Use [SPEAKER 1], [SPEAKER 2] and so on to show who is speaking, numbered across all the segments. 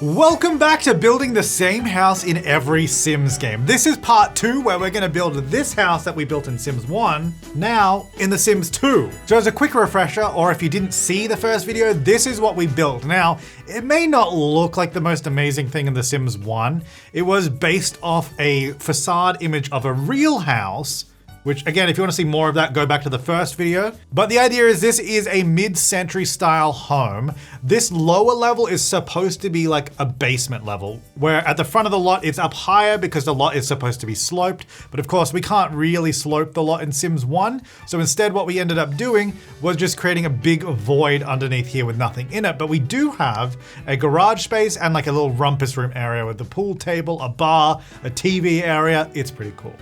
[SPEAKER 1] Welcome back to building the same house in every Sims game. This is part 2 where we're going to build this house that we built in Sims 1, now in the Sims 2. So as a quick refresher, or if you didn't see the first video, this is what we built. Now, it may not look like the most amazing thing in the Sims 1. It was based off a facade image of a real house, which again, if you want to see more of that, go back to the first video. But the idea is this is a mid-century style home. This lower level is supposed to be like a basement level, where at the front of the lot, it's up higher because the lot is supposed to be sloped. But of course, we can't really slope the lot in Sims 1. So instead, what we ended up doing was just creating a big void underneath here with nothing in it. But we do have a garage space and like a little rumpus room area with the pool table, a bar, a TV area. It's pretty cool.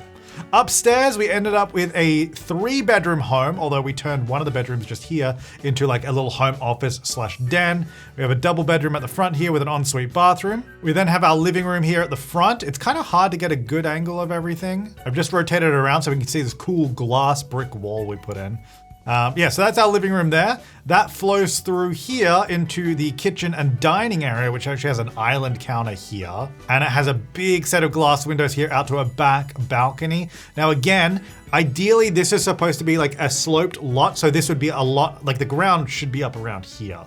[SPEAKER 1] Upstairs, we ended up with a 3-bedroom home, although we turned one of the bedrooms just here into like a little home office slash den. We have a double bedroom at the front here with an ensuite bathroom. We then have our living room here at the front. It's kind of hard to get a good angle of everything. I've just rotated it around so we can see this cool glass brick wall we put in. So that's our living room there. That flows through here into the kitchen and dining area, which actually has an island counter here. And it has a big set of glass windows here out to a back balcony. Now again, ideally this is supposed to be like a sloped lot. So this would be a lot, like the ground should be up around here.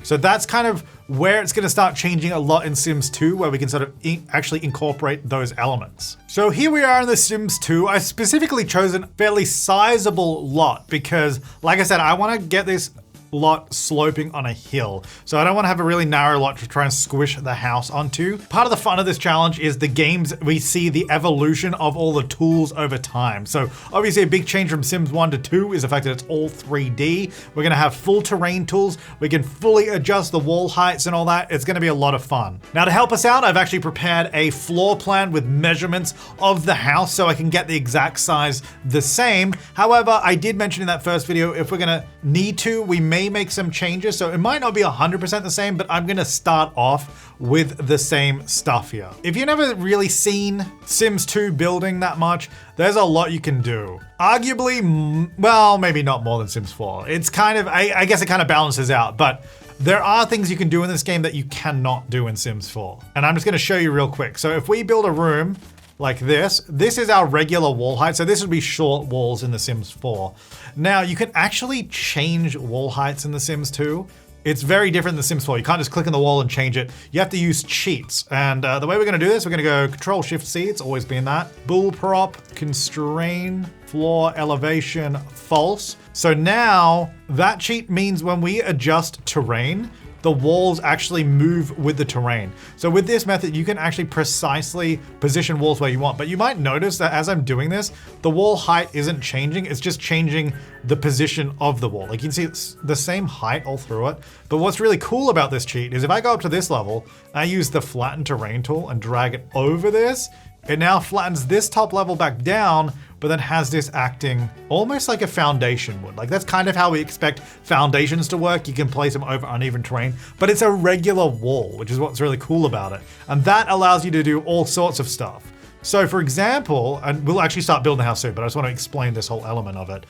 [SPEAKER 1] So that's kind of where it's gonna start changing a lot in Sims 2, where we can sort of actually incorporate those elements. So here we are in the Sims 2. I specifically chosen a fairly sizable lot because, like I said, I wanna get this lot sloping on a hill. So I don't want to have a really narrow lot to try and squish the house onto. Part of the fun of this challenge is the games, we see the evolution of all the tools over time. So obviously a big change from Sims 1 to 2 is the fact that it's all 3D. We're going to have full terrain tools. We can fully adjust the wall heights and all that. It's going to be a lot of fun. Now to help us out, I've actually prepared a floor plan with measurements of the house so I can get the exact size the same. However, I did mention in that first video, if we're going to need to, we may make some changes, so it might not be 100% the same, but I'm gonna start off with the same stuff here. If you've never really seen Sims 2 building that much, there's a lot you can do. Arguably, well, maybe not more than Sims 4. It's kind of, I guess it kind of balances out, but there are things you can do in this game that you cannot do in Sims 4. And I'm just gonna show you real quick. So if we build a room like this is our regular wall height. So this would be short walls in The Sims 4. Now you can actually change wall heights in The Sims 2. It's very different than The Sims 4. You can't just click on the wall and change it. You have to use cheats. And the way we're gonna do this, we're gonna go Control-Shift-C, it's always been that. Bull prop, constrain, floor elevation, false. So now that cheat means when we adjust terrain, the walls actually move with the terrain. So with this method, you can actually precisely position walls where you want, but you might notice that as I'm doing this, the wall height isn't changing, it's just changing the position of the wall. Like you can see it's the same height all through it, but what's really cool about this cheat is if I go up to this level, I use the flatten terrain tool and drag it over this, it now flattens this top level back down, but then has this acting almost like a foundation would. Like that's kind of how we expect foundations to work. You can place them over uneven terrain, but it's a regular wall, which is what's really cool about it. And that allows you to do all sorts of stuff. So for example, and we'll actually start building the house soon, but I just want to explain this whole element of it.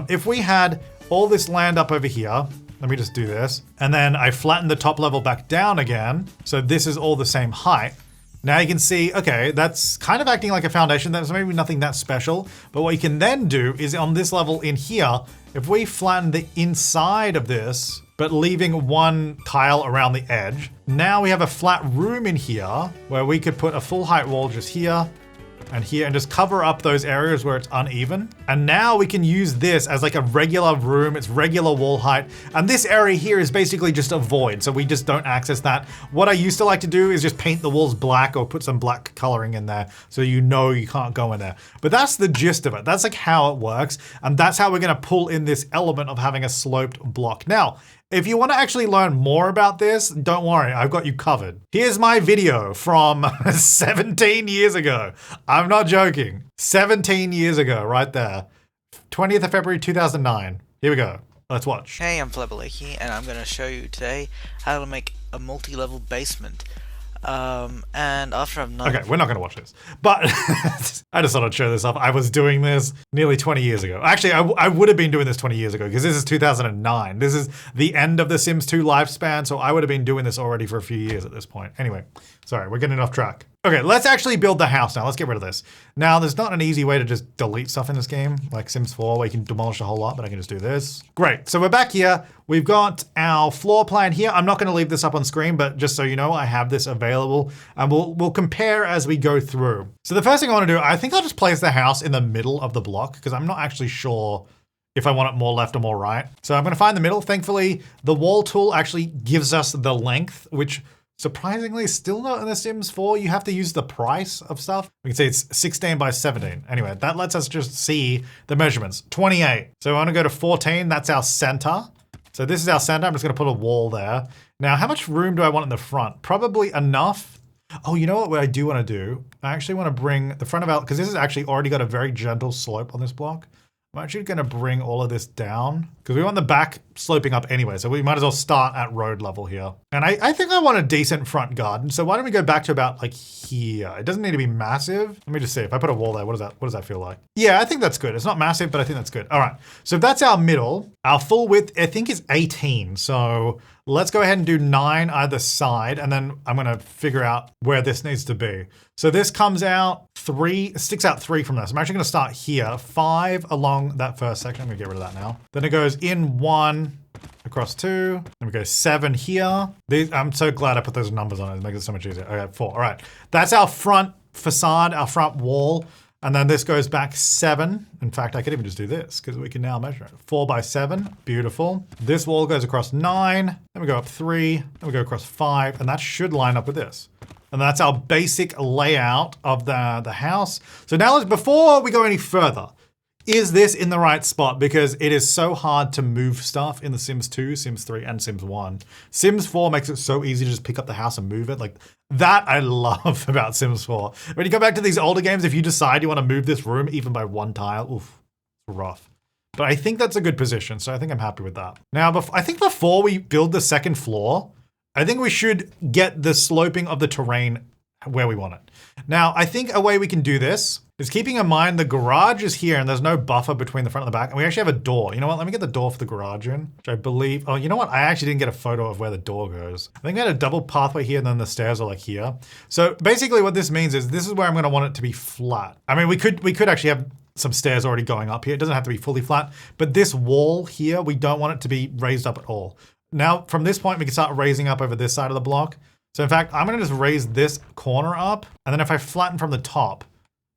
[SPEAKER 1] If we had all this land up over here, let me just do this. And then I flatten the top level back down again. So this is all the same height. Now you can see, okay, that's kind of acting like a foundation. That's maybe nothing that special. But what you can then do is on this level in here, if we flatten the inside of this, but leaving one tile around the edge, now we have a flat room in here where we could put a full height wall just here and here and just cover up those areas where it's uneven. And now we can use this as like a regular room, it's regular wall height. And this area here is basically just a void, so we just don't access that. What I used to like to do is just paint the walls black or put some black coloring in there so you know you can't go in there. But that's the gist of it. That's like how it works. And that's how we're gonna pull in this element of having a sloped block. Now, if you want to actually learn more about this, don't worry, I've got you covered. Here's my video from 17 years ago. I'm not joking. 17 years ago, right there. 20th of February, 2009. Here we go. Let's watch.
[SPEAKER 2] Hey, I'm Flebaleki, and I'm going to show you today how to make a multi-level basement. And after I'm done.
[SPEAKER 1] Okay, we're not going to watch this. But I just thought I'd show this off. I was doing this nearly 20 years ago. Actually, I would have been doing this 20 years ago because this is 2009. This is the end of the Sims 2 lifespan, so I would have been doing this already for a few years at this point. Anyway, sorry, we're getting off track. Okay, let's actually build the house now. Let's get rid of this. Now, there's not an easy way to just delete stuff in this game, like Sims 4, where you can demolish a whole lot, but I can just do this. Great, so we're back here. We've got our floor plan here. I'm not gonna leave this up on screen, but just so you know, I have this available, and we'll compare as we go through. So the first thing I wanna do, I think I'll just place the house in the middle of the block, because I'm not actually sure if I want it more left or more right. So I'm gonna find the middle. Thankfully, the wall tool actually gives us the length, which surprisingly, still not in The Sims 4. You have to use the price of stuff. We can say it's 16 by 17. Anyway, that lets us just see the measurements. 28. So I want to go to 14. That's our center. So this is our center. I'm just going to put a wall there. Now, how much room do I want in the front? Probably enough. Oh, you know what I do want to do? I actually want to bring the front of our, because this has actually already got a very gentle slope on this block. I'm actually going to bring all of this down because we want the back sloping up anyway. So we might as well start at road level here. And I think I want a decent front garden. So why don't we go back to about like here? It doesn't need to be massive. Let me just see. If I put a wall there, what does that feel like? Yeah, I think that's good. It's not massive, but I think that's good. All right. So if that's our middle, our full width, I think is 18. So let's go ahead and do 9 either side. And then I'm going to figure out where this needs to be. So this comes out 3, sticks out 3 from this. I'm actually going to start here, 5 along that first section. I'm going to get rid of that now. Then it goes in 1, across 2. Then we go 7 here. I'm so glad I put those numbers on it. It makes it so much easier. Okay, 4. All right. That's our front facade, our front wall. And then this goes back 7. In fact, I could even just do this because we can now measure it. 4 by 7, beautiful. This wall goes across 9, then we go up 3, then we go across 5, and that should line up with this. And that's our basic layout of the house. So now before we go any further, is this in the right spot? Because it is so hard to move stuff in the Sims 2, Sims 3, and Sims 1. Sims 4 makes it so easy to just pick up the house and move it. Like that I love about Sims 4. When you go back to these older games, if you decide you want to move this room even by 1 tile, oof, it's rough. But I think that's a good position, so I think I'm happy with that. Now, I think before we build the second floor, I think we should get the sloping of the terrain where we want it. Now, I think a way we can do this is keeping in mind the garage is here and there's no buffer between the front and the back. And we actually have a door. You know what? Let me get the door for the garage in, which I believe, oh, you know what? I actually didn't get a photo of where the door goes. I think I had a double pathway here and then the stairs are like here. So basically what this means is this is where I'm going to want it to be flat. I mean, we could actually have some stairs already going up here. It doesn't have to be fully flat, but this wall here, we don't want it to be raised up at all. Now, from this point, we can start raising up over this side of the block. So in fact, I'm gonna just raise this corner up. And then if I flatten from the top,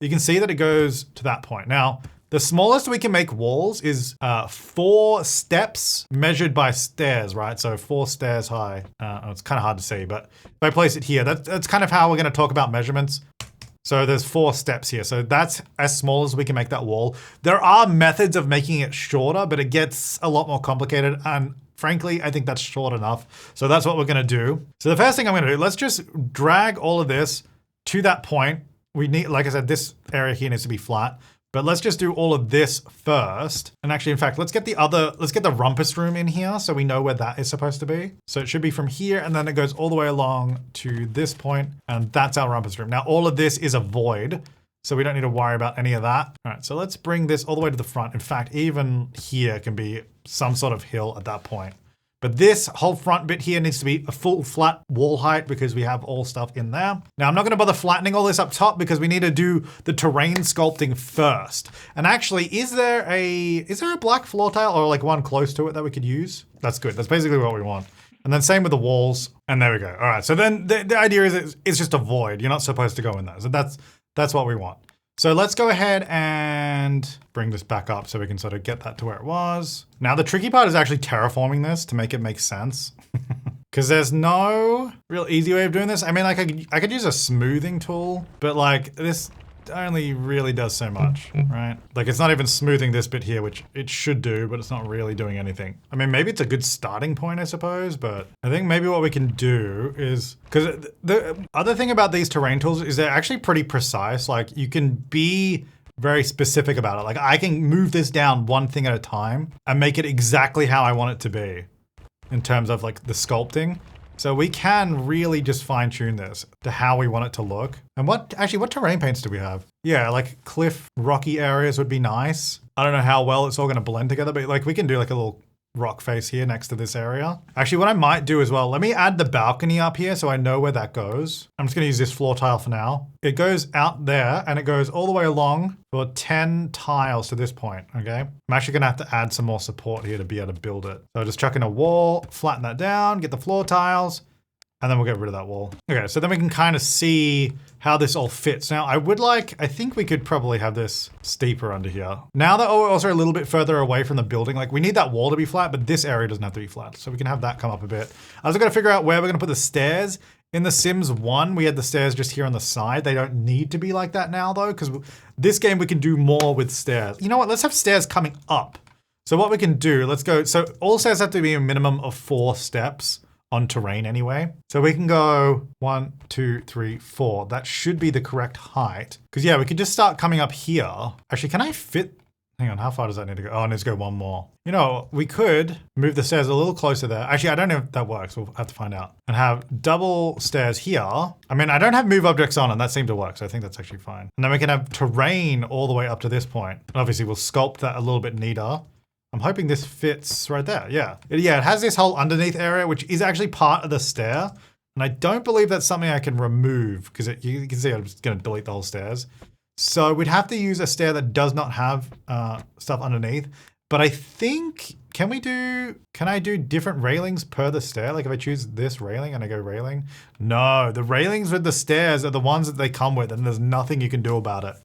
[SPEAKER 1] you can see that it goes to that point. Now, the smallest we can make walls is 4 steps measured by stairs, right? So 4 stairs high. It's kind of hard to see, but if I place it here, that's kind of how we're gonna talk about measurements. So there's 4 steps here. So that's as small as we can make that wall. There are methods of making it shorter, but it gets a lot more complicated. And frankly, I think that's short enough. So that's what we're gonna do. So the first thing I'm gonna do, let's just drag all of this to that point. We need, like I said, this area here needs to be flat, but let's just do all of this first. And actually, in fact, let's get the rumpus room in here so we know where that is supposed to be. So it should be from here and then it goes all the way along to this point, and that's our rumpus room. Now, all of this is a void, so we don't need to worry about any of that. All right, so let's bring this all the way to the front. In fact, even here can be some sort of hill at that point. But this whole front bit here needs to be a full flat wall height because we have all stuff in there. Now, I'm not gonna bother flattening all this up top because we need to do the terrain sculpting first. And actually, is there a black floor tile or like one close to it that we could use? That's good, that's basically what we want. And then same with the walls, and there we go. All right, so then the idea is it's just a void. You're not supposed to go in there. So that's what we want. So let's go ahead and bring this back up so we can sort of get that to where it was. Now the tricky part is actually terraforming this to make it make sense. Because there's no real easy way of doing this. I mean, like I could use a smoothing tool, but like this only really does so much, right? Like it's not even smoothing this bit here, which it should do, but it's not really doing anything. I mean, maybe it's a good starting point, I suppose, but I think maybe what we can do is, because the other thing about these terrain tools is they're actually pretty precise. Like you can be very specific about it. Like I can move this down one thing at a time and make it exactly how I want it to be in terms of like the sculpting. So So we can really just fine tune this to how we want it to look. And what terrain paints do we have? Yeah, like cliff, rocky areas would be nice. I don't know how well it's all gonna blend together, but like we can do like a little rock face here next to this area. Actually, what I might do as well, let me add the balcony up here so I know where that goes. I'm just gonna use this floor tile for now. It goes out there and it goes all the way along for 10 tiles to this point, okay? I'm actually gonna have to add some more support here to be able to build it. So I'll just chuck in a wall, flatten that down, get the floor tiles, and then we'll get rid of that wall. Okay, so then we can kind of see how this all fits. Now, I think we could probably have this steeper under here. Now that we're also a little bit further away from the building, like we need that wall to be flat, but this area doesn't have to be flat. So we can have that come up a bit. I also gotta figure out where we're gonna put the stairs. In The Sims 1, we had the stairs just here on the side. They don't need to be like that now though, because this game we can do more with stairs. You know what, let's have stairs coming up. So what we can do, let's go, so all stairs have to be a minimum of 4 steps on terrain anyway. So we can go 1, 2, 3, 4. That should be the correct height. Because yeah, we could just start coming up here. Actually, can I fit? Hang on, how far does that need to go? Oh, it needs to go 1 more. You know, we could move the stairs a little closer there. Actually, I don't know if that works. We'll have to find out. And have double stairs here. I mean, I don't have move objects on and that seemed to work. So I think that's actually fine. And then we can have terrain all the way up to this point. And obviously we'll sculpt that a little bit neater. I'm hoping this fits right there. Yeah. It has this whole underneath area, which is actually part of the stair. And I don't believe that's something I can remove because you can see I'm just going to delete the whole stairs. So we'd have to use a stair that does not have stuff underneath. But I think, can I do different railings per the stair? Like if I choose this railing and I go railing? No, the railings with the stairs are the ones that they come with and there's nothing you can do about it.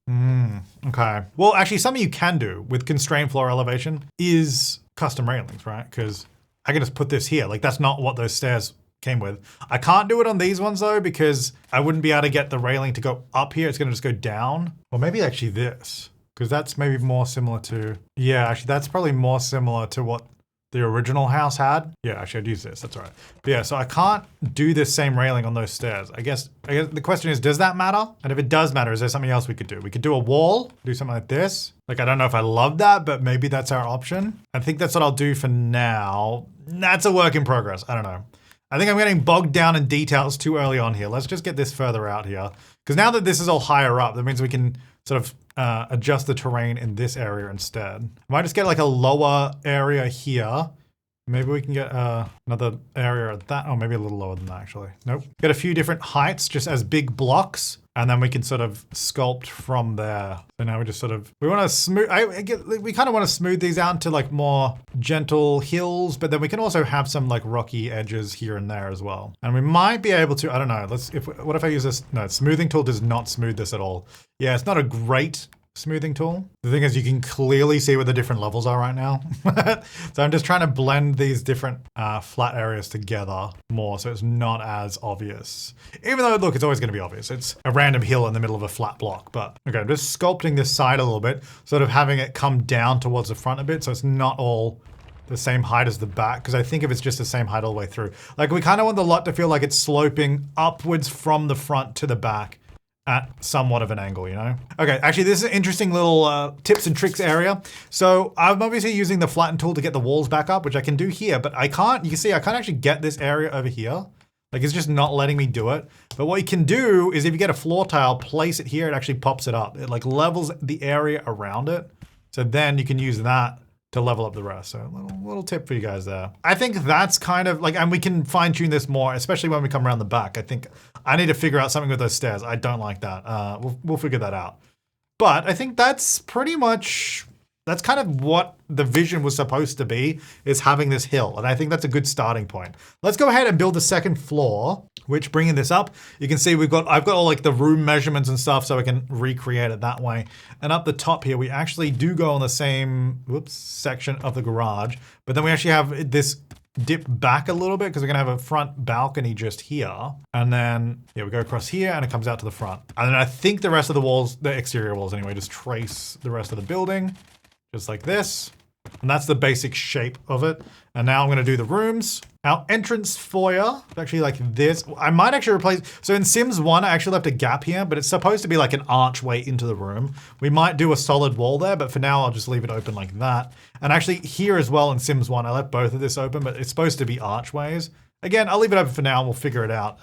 [SPEAKER 1] Okay. Well, actually something you can do with constrained floor elevation is custom railings, right? Because I can just put this here. Like that's not what those stairs came with. I can't do it on these ones though, because I wouldn't be able to get the railing to go up here. It's gonna just go down. Or maybe actually this, because that's maybe more similar to, yeah, actually that's probably more similar to what the original house had. Yeah, actually I'd use this, that's all right. But yeah, so I can't do this same railing on those stairs. I guess the question is, does that matter? And if it does matter, is there something else we could do? We could do a wall, do something like this. Like, I don't know if I love that, but maybe that's our option. I think that's what I'll do for now. That's a work in progress, I don't know. I think I'm getting bogged down in details too early on here. Let's just get this further out here. Because now that this is all higher up, that means we can sort of adjust the terrain in this area instead. I might just get like a lower area here. Maybe we can get another area at that. Oh, maybe a little lower than that actually. Nope. Get a few different heights just as big blocks. And then we can sort of sculpt from there. So now we just sort of, we want to smooth, we kind of want to smooth these out into like more gentle hills, but then we can also have some like rocky edges here and there as well. And we might be able to, I don't know, what if I use this? No, smoothing tool does not smooth this at all. Yeah, it's not a great smoothing tool. The thing is you can clearly see where the different levels are right now. So I'm just trying to blend these different flat areas together more so it's not as obvious. Even though, look, it's always gonna be obvious. It's a random hill in the middle of a flat block, but okay, I'm just sculpting this side a little bit, sort of having it come down towards the front a bit so it's not all the same height as the back, because I think if it's just the same height all the way through, like we kind of want the lot to feel like it's sloping upwards from the front to the back at somewhat of an angle, you know? Okay, actually this is an interesting little tips and tricks area. So I'm obviously using the flatten tool to get the walls back up, which I can do here, but I can't, you can see I can't actually get this area over here. Like it's just not letting me do it. But what you can do is if you get a floor tile, place it here, it actually pops it up. It like levels the area around it. So then you can use that to level up the rest. So a little tip for you guys there. I think that's kind of like, and we can fine tune this more, especially when we come around the back. I think I need to figure out something with those stairs. I don't like that. We'll figure that out. But I think that's pretty much, that's kind of what the vision was supposed to be, is having this hill. And I think that's a good starting point. Let's go ahead and build the second floor, which bringing this up, you can see I've got all like the room measurements and stuff so I can recreate it that way. And up the top here, we actually do go on the same, section of the garage, but then we actually have this dip back a little bit because we're gonna have a front balcony just here. And then, yeah, we go across here and it comes out to the front. And then I think the rest of the walls, the exterior walls anyway, just trace the rest of the building, just like this. And that's the basic shape of it. And now I'm gonna do the rooms. Our entrance foyer, actually like this. I might actually replace, so in Sims 1, I actually left a gap here, but it's supposed to be like an archway into the room. We might do a solid wall there, but for now I'll just leave it open like that. And actually here as well in Sims 1, I left both of this open, but it's supposed to be archways. Again, I'll leave it open for now and we'll figure it out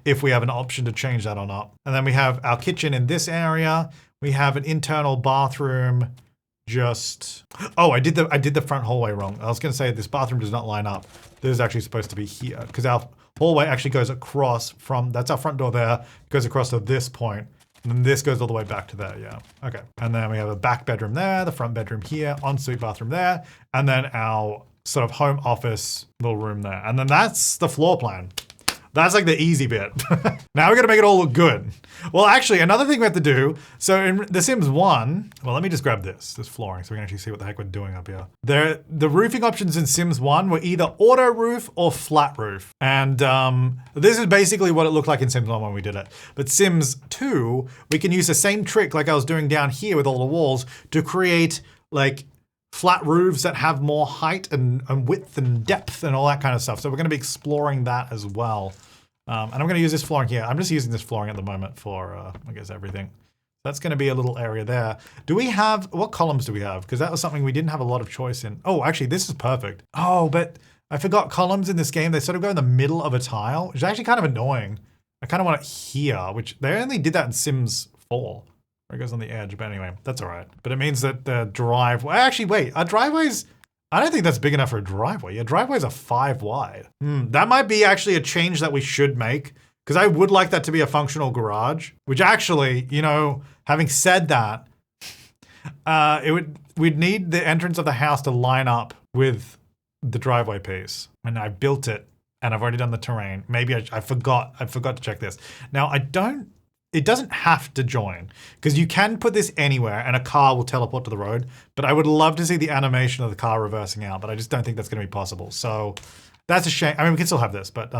[SPEAKER 1] if we have an option to change that or not. And then we have our kitchen in this area. We have an internal bathroom just... Oh, I did the front hallway wrong. I was going to say this bathroom does not line up. This is actually supposed to be here because our hallway actually goes across from... That's our front door there. Goes across to this point. And then this goes all the way back to there, yeah. Okay. And then we have a back bedroom there, the front bedroom here, ensuite bathroom there, and then our sort of home office little room there. And then that's the floor plan. That's like the easy bit. Now we're gonna make it all look good. Well, actually, another thing we have to do, so in The Sims 1, well, let me just grab this flooring so we can actually see what the heck we're doing up here. The roofing options in Sims 1 were either auto roof or flat roof. And this is basically what it looked like in Sims 1 when we did it. But Sims 2, we can use the same trick like I was doing down here with all the walls to create like flat roofs that have more height and width and depth and all that kind of stuff. So we're gonna be exploring that as well. And I'm gonna use this flooring here. I'm just using this flooring at the moment for, I guess, everything. That's gonna be a little area there. Do we have, what columns do we have? Because that was something we didn't have a lot of choice in. Oh, actually, this is perfect. Oh, but I forgot columns in this game. They sort of go in the middle of a tile, which is actually kind of annoying. I kind of want it here, which they only did that in Sims 4. Where it goes on the edge, but anyway, that's all right. But it means that the driveway, actually, wait, our driveways, I don't think that's big enough for a driveway. Yeah, driveways are 5 wide. That might be actually a change that we should make because I would like that to be a functional garage, which actually, you know, having said that, we'd need the entrance of the house to line up with the driveway piece. And I built it and I've already done the terrain. Maybe I forgot to check this. Now it doesn't have to join because you can put this anywhere and a car will teleport to the road, but I would love to see the animation of the car reversing out, but I just don't think that's going to be possible. So that's a shame. I mean, we can still have this, but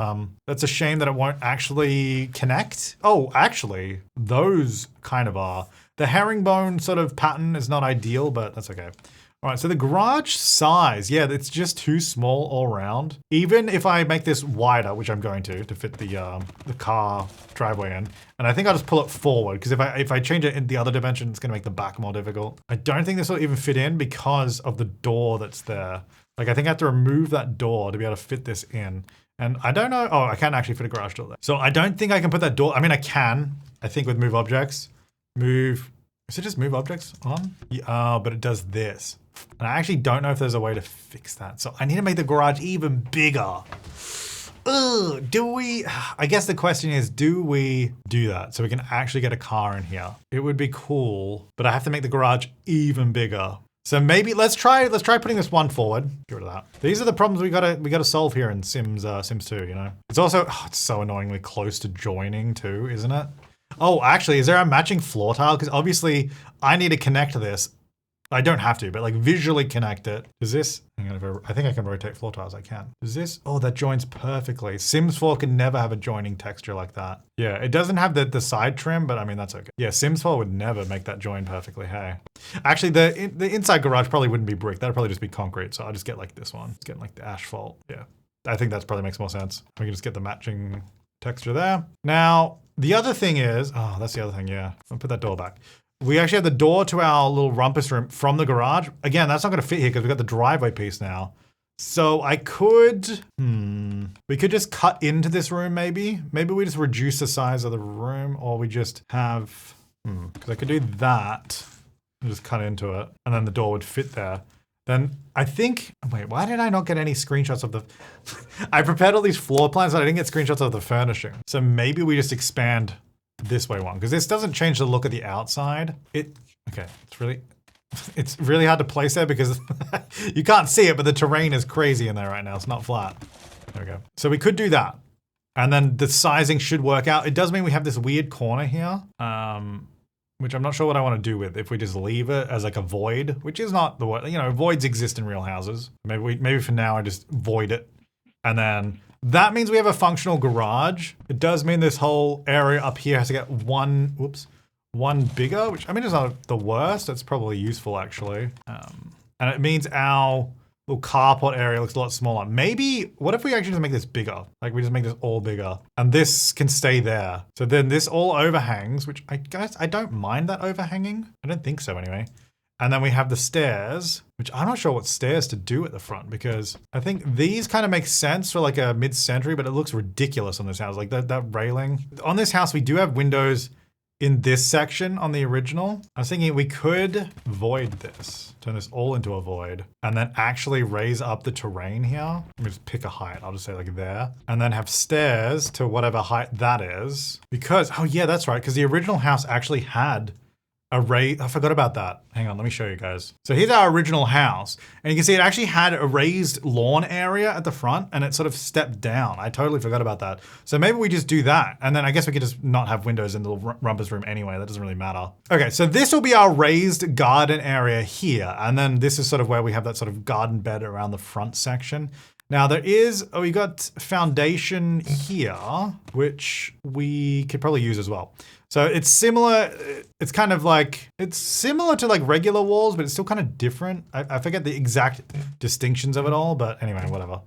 [SPEAKER 1] that's a shame that it won't actually connect. Oh, actually, those kind of are. The herringbone sort of pattern is not ideal, but that's okay. All right, so the garage size, yeah, it's just too small all around. Even if I make this wider, which I'm going to fit the car driveway in, and I think I'll just pull it forward because if I change it in the other dimension, it's gonna make the back more difficult. I don't think this will even fit in because of the door that's there. Like I think I have to remove that door to be able to fit this in. And I don't know, oh, I can't actually fit a garage door there. So I don't think I can put that door, I mean, I can, I think with move objects. Is it just move objects on? Yeah, oh, but it does this. And I actually don't know if there's a way to fix that. So I need to make the garage even bigger. Ugh, do we? I guess the question is, do we do that so we can actually get a car in here? It would be cool, but I have to make the garage even bigger. So maybe let's try putting this one forward. Get rid of that. These are the problems we gotta solve here in Sims 2, you know? It's also, it's so annoyingly close to joining too, isn't it? Oh, actually, is there a matching floor tile? Because obviously I need to connect this. I don't have to, but like visually connect it. Does this, I think I can rotate floor tiles, I can. Does this, oh, that joins perfectly. Sims 4 can never have a joining texture like that. Yeah, it doesn't have the side trim, but I mean, that's okay. Yeah, Sims 4 would never make that join perfectly, hey. Actually, the inside garage probably wouldn't be brick. That'd probably just be concrete, so I'll just get like this one. It's getting like the asphalt, yeah. I think that's probably makes more sense. We can just get the matching texture there. Now, the other thing is, oh, that's the other thing, yeah. I'll put that door back. We actually have the door to our little rumpus room from the garage. Again, that's not gonna fit here because we've got the driveway piece now. So I could, we could just cut into this room maybe. Maybe we just reduce the size of the room or we just have, because I could do that and just cut into it and then the door would fit there. Then I think, wait, why did I not get any screenshots of the, I prepared all these floor plans and I didn't get screenshots of the furnishing. So maybe we just expand this way one, because this doesn't change the look of the outside. Okay, it's really hard to place there because you can't see it, but the terrain is crazy in there right now. It's not flat. There we go. So we could do that. And then the sizing should work out. It does mean we have this weird corner here, which I'm not sure what I want to do with. If we just leave it as like a void, which is not the word, you know, voids exist in real houses. Maybe for now I just void it. And then that means we have a functional garage. It does mean this whole area up here has to get one bigger, which I mean is not the worst. It's probably useful actually. And it means our little carport area looks a lot smaller. Maybe, what if we actually just make this bigger? Like we just make this all bigger and this can stay there. So then this all overhangs, which I guess I don't mind that overhanging. I don't think so anyway. And then we have the stairs, which I'm not sure what stairs to do at the front because I think these kind of make sense for like a mid-century, but it looks ridiculous on this house. Like that railing. On this house, we do have windows in this section on the original. I was thinking we could void this, turn this all into a void, and then actually raise up the terrain here. Let me just pick a height. I'll just say like there. And then have stairs to whatever height that is. Because, oh yeah, that's right. Because the original house actually had a raise. I forgot about that. Hang on, let me show you guys. So here's our original house. And you can see it actually had a raised lawn area at the front and it sort of stepped down. I totally forgot about that. So maybe we just do that. And then I guess we could just not have windows in the rumpus room anyway. That doesn't really matter. Okay, so this will be our raised garden area here. And then this is sort of where we have that sort of garden bed around the front section. Now there is, we got foundation here, which we could probably use as well. So it's similar, it's kind of like, it's similar to like regular walls, but it's still kind of different. I forget the exact distinctions of it all, but anyway, whatever.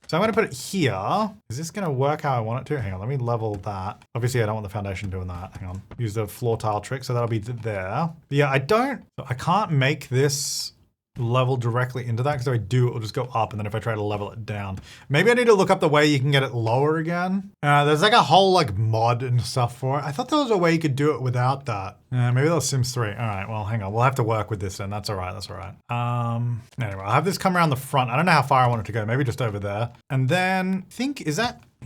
[SPEAKER 1] So I'm gonna put it here. Is this gonna work how I want it to? Hang on, let me level that. Obviously I don't want the foundation doing that. Hang on, use the floor tile trick, so that'll be there. But yeah, I can't make this level directly into that because if I do, it will just go up, and then if I try to level it down, maybe I need to look up the way you can get it lower again. There's like a whole like mod and stuff for it. I thought there was a way you could do it without that. Maybe that was Sims 3. All right, well, hang on. We'll have to work with this then. That's all right. That's all right. Anyway, I'll have this come around the front. I don't know how far I want it to go. Maybe just over there. And then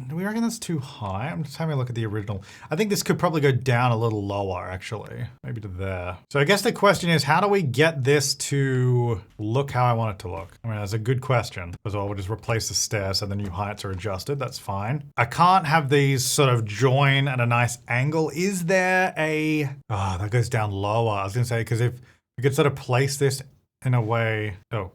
[SPEAKER 1] do we reckon that's too high? I'm just having a look at the original. I think this could probably go down a little lower, actually. Maybe to there. So I guess the question is, how do we get this to look how I want it to look? I mean, that's a good question. As well, we'll just replace the stairs so the new heights are adjusted. That's fine. I can't have these sort of join at a nice angle. Is there a... Oh, that goes down lower. I was going to say, because if we could sort of place this in a way... Oh,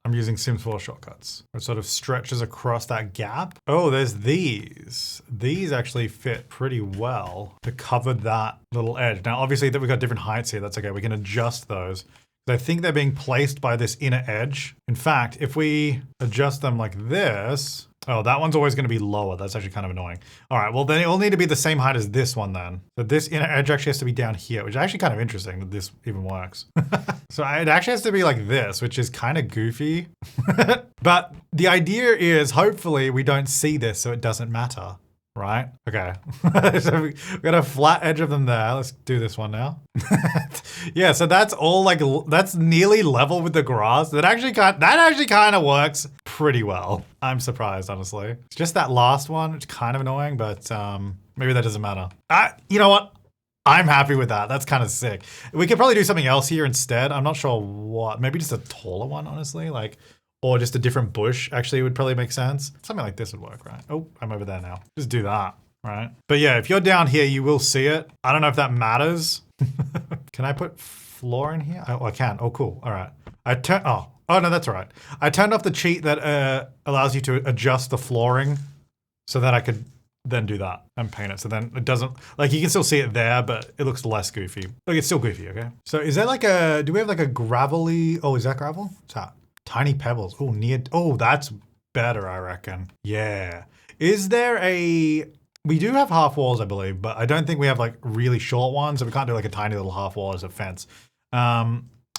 [SPEAKER 1] I'm using Sims 4 shortcuts. It sort of stretches across that gap. Oh, there's these. These actually fit pretty well to cover that little edge. Now, obviously that we've got different heights here. That's okay. We can adjust those. I think they're being placed by this inner edge. In fact, if we adjust them like this, oh, that one's always going to be lower. That's actually kind of annoying. All right, well, then it will need to be the same height as this one then. So this inner edge actually has to be down here, which is actually kind of interesting that this even works. So it actually has to be like this, which is kind of goofy. But the idea is hopefully we don't see this, so it doesn't matter. Right? Okay. So we've got a flat edge of them there. Let's do this one now. Yeah, so that's all like, that's nearly level with the grass. That actually kind of works pretty well. I'm surprised, honestly. It's just that last one, it's kind of annoying, but maybe that doesn't matter. You know what? I'm happy with that. That's kind of sick. We could probably do something else here instead. I'm not sure what. Maybe just a taller one, honestly. Like, or just a different bush actually would probably make sense. Something like this would work, right? Oh, I'm over there now. Just do that, right? But yeah, if you're down here, you will see it. I don't know if that matters. Can I put floor in here? Oh, I can. Oh, cool. All right. Oh no, that's all right. I turned off the cheat that allows you to adjust the flooring so that I could then do that and paint it. So then it doesn't, like you can still see it there, but it looks less goofy. Like it's still goofy, okay? So is there like do we have like a gravelly, oh, is that gravel? What's that? Tiny pebbles. Oh, that's better, I reckon. Yeah. Is there we do have half walls, I believe, but I don't think we have like really short ones, so we can't do like a tiny little half wall as a fence.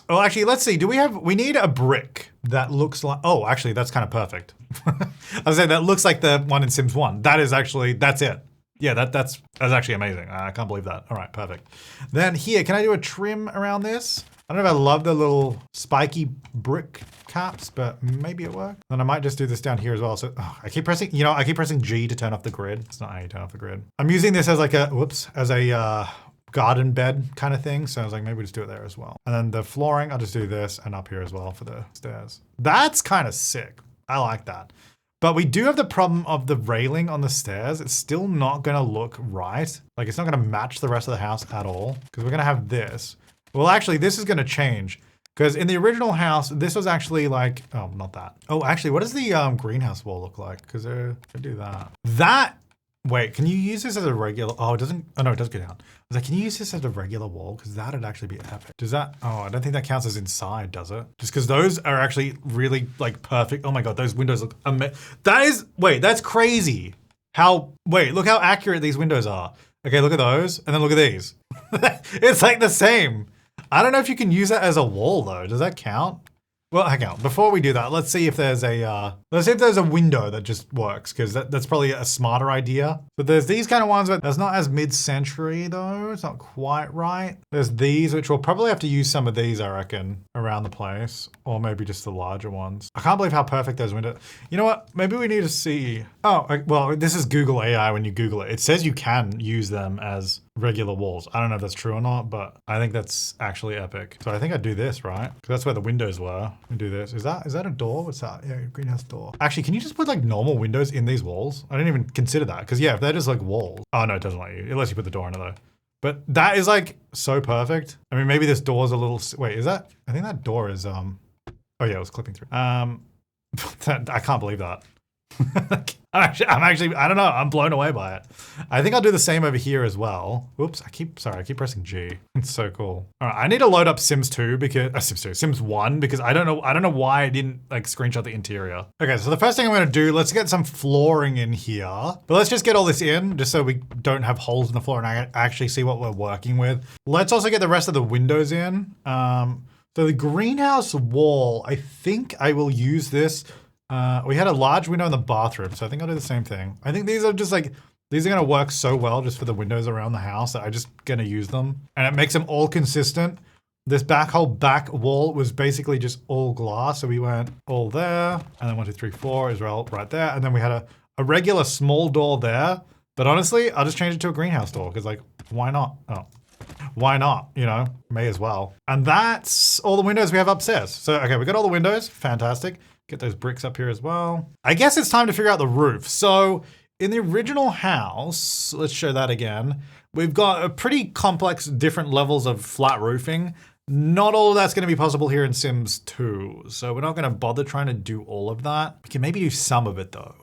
[SPEAKER 1] Oh, actually, let's see. We need a brick that looks like, oh, actually, that's kind of perfect. I was saying that looks like the one in Sims 1. That's it. Yeah, that's actually amazing. I can't believe that. All right, perfect. Then here, can I do a trim around this? I don't know if I love the little spiky brick caps, but maybe it works. And I might just do this down here as well. So I keep pressing G to turn off the grid. It's not how you turn off the grid. I'm using this as like a garden bed kind of thing. So I was like, maybe we just do it there as well. And then the flooring, I'll just do this and up here as well for the stairs. That's kind of sick. I like that. But we do have the problem of the railing on the stairs. It's still not gonna look right. Like it's not gonna match the rest of the house at all because we're gonna have this. Well, actually, this is gonna change because in the original house, this was actually like, oh, not that. Oh, actually, what does the greenhouse wall look like? Because I do that. Wait, can you use this as a regular? Oh, it doesn't. Oh no, it does go down. I was like, can you use this as a regular wall? Because that'd actually be epic. Does that? Oh, I don't think that counts as inside, does it? Just because those are actually really like perfect. Oh my god, those windows look amazing. That's crazy. Look how accurate these windows are. Okay, look at those, and then look at these. It's like the same. I don't know if you can use that as a wall though. Does that count? Well, hang on. Before we do that, let's see if there's a window that just works, because that's probably a smarter idea. But there's these kind of ones, but that's not as mid-century though. It's not quite right. There's these, which we'll probably have to use some of these, I reckon, around the place, or maybe just the larger ones. I can't believe how perfect those windows. You know what? Maybe we need to see. Oh, well, this is Google AI when you Google it. It says you can use them as regular walls. I don't know if that's true or not, but I think that's actually epic. So I think I'd do this, right? Because that's where the windows were. And do this. Is that a door? What's that? Yeah, greenhouse door. Actually, can you just put like normal windows in these walls? I didn't even consider that. Because yeah, if they're just like walls. Oh no, it doesn't let you. It lets you put the door in it though. But that is like so perfect. I mean, maybe this door's a little, wait, is that? I think that door is, oh yeah, it was clipping through. I can't believe that. I'm actually, I don't know. I'm blown away by it. I think I'll do the same over here as well. Whoops, I keep pressing G. It's so cool. All right, I need to load up Sims 2 because, Sims 1 because I don't know why I didn't like screenshot the interior. Okay, so the first thing I'm gonna do, let's get some flooring in here. But let's just get all this in just so we don't have holes in the floor and I actually see what we're working with. Let's also get the rest of the windows in. So the greenhouse wall, I think I will use this. We had a large window in the bathroom, so I think I'll do the same thing. I think these are just like, these are gonna work so well just for the windows around the house that I'm just gonna use them. And it makes them all consistent. This whole back wall was basically just all glass. So we went all there, and then 1, 2, 3, 4 is right there. And then we had a regular small door there. But honestly, I'll just change it to a greenhouse door because like, why not? Oh, why not? You know, may as well. And that's all the windows we have upstairs. So, okay, we got all the windows, fantastic. Get those bricks up here as well. I guess it's time to figure out the roof. So in the original house, let's show that again. We've got a pretty complex different levels of flat roofing. Not all of that's gonna be possible here in Sims 2. So we're not gonna bother trying to do all of that. We can maybe do some of it though.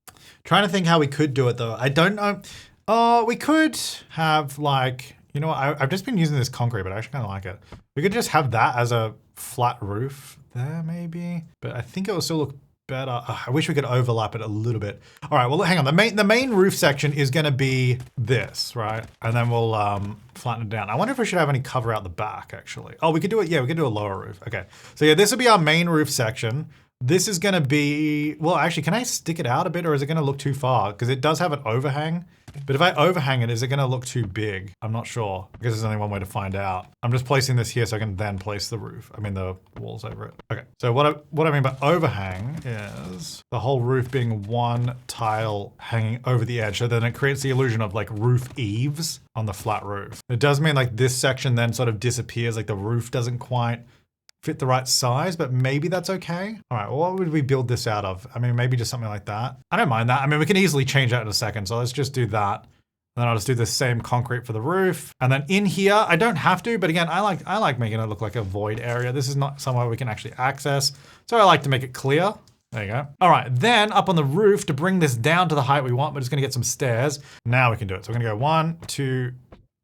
[SPEAKER 1] Trying to think how we could do it though. I don't know. We could have like, you know what? I've just been using this concrete, but I actually kind of like it. We could just have that as a flat roof there maybe, but I think it will still look better. I wish we could overlap it a little bit. All right, well, hang on. The main roof section is gonna be this, right? And then we'll flatten it down. I wonder if we should have any cover out the back actually. Oh, we could do it. Yeah, we could do a lower roof. Okay, so yeah, this will be our main roof section. This is gonna be, well, actually, can I stick it out a bit or is it gonna look too far? Because it does have an overhang. But if I overhang it, is it gonna look too big? I'm not sure. I guess there's only one way to find out. I'm just placing this here so I can then place the roof. I mean the walls over it. Okay, so what I mean by overhang is the whole roof being one tile hanging over the edge. So then it creates the illusion of like roof eaves on the flat roof. It does mean like this section then sort of disappears, like the roof doesn't quite fit the right size, but maybe that's okay. All right, well, what would we build this out of? I mean, maybe just something like that. I don't mind that. I mean, we can easily change that in a second. So let's just do that. And then I'll just do the same concrete for the roof. And then in here, I don't have to, but again, I like making it look like a void area. This is not somewhere we can actually access. So I like to make it clear. There you go. All right, then up on the roof to bring this down to the height we want, we're just gonna get some stairs. Now we can do it. So we're gonna go 1, 2,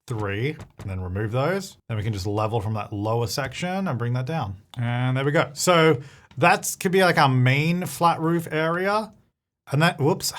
[SPEAKER 1] 3, and then remove those. Then we can just level from that lower section and bring that down. And there we go. So that could be like our main flat roof area. And that, whoops,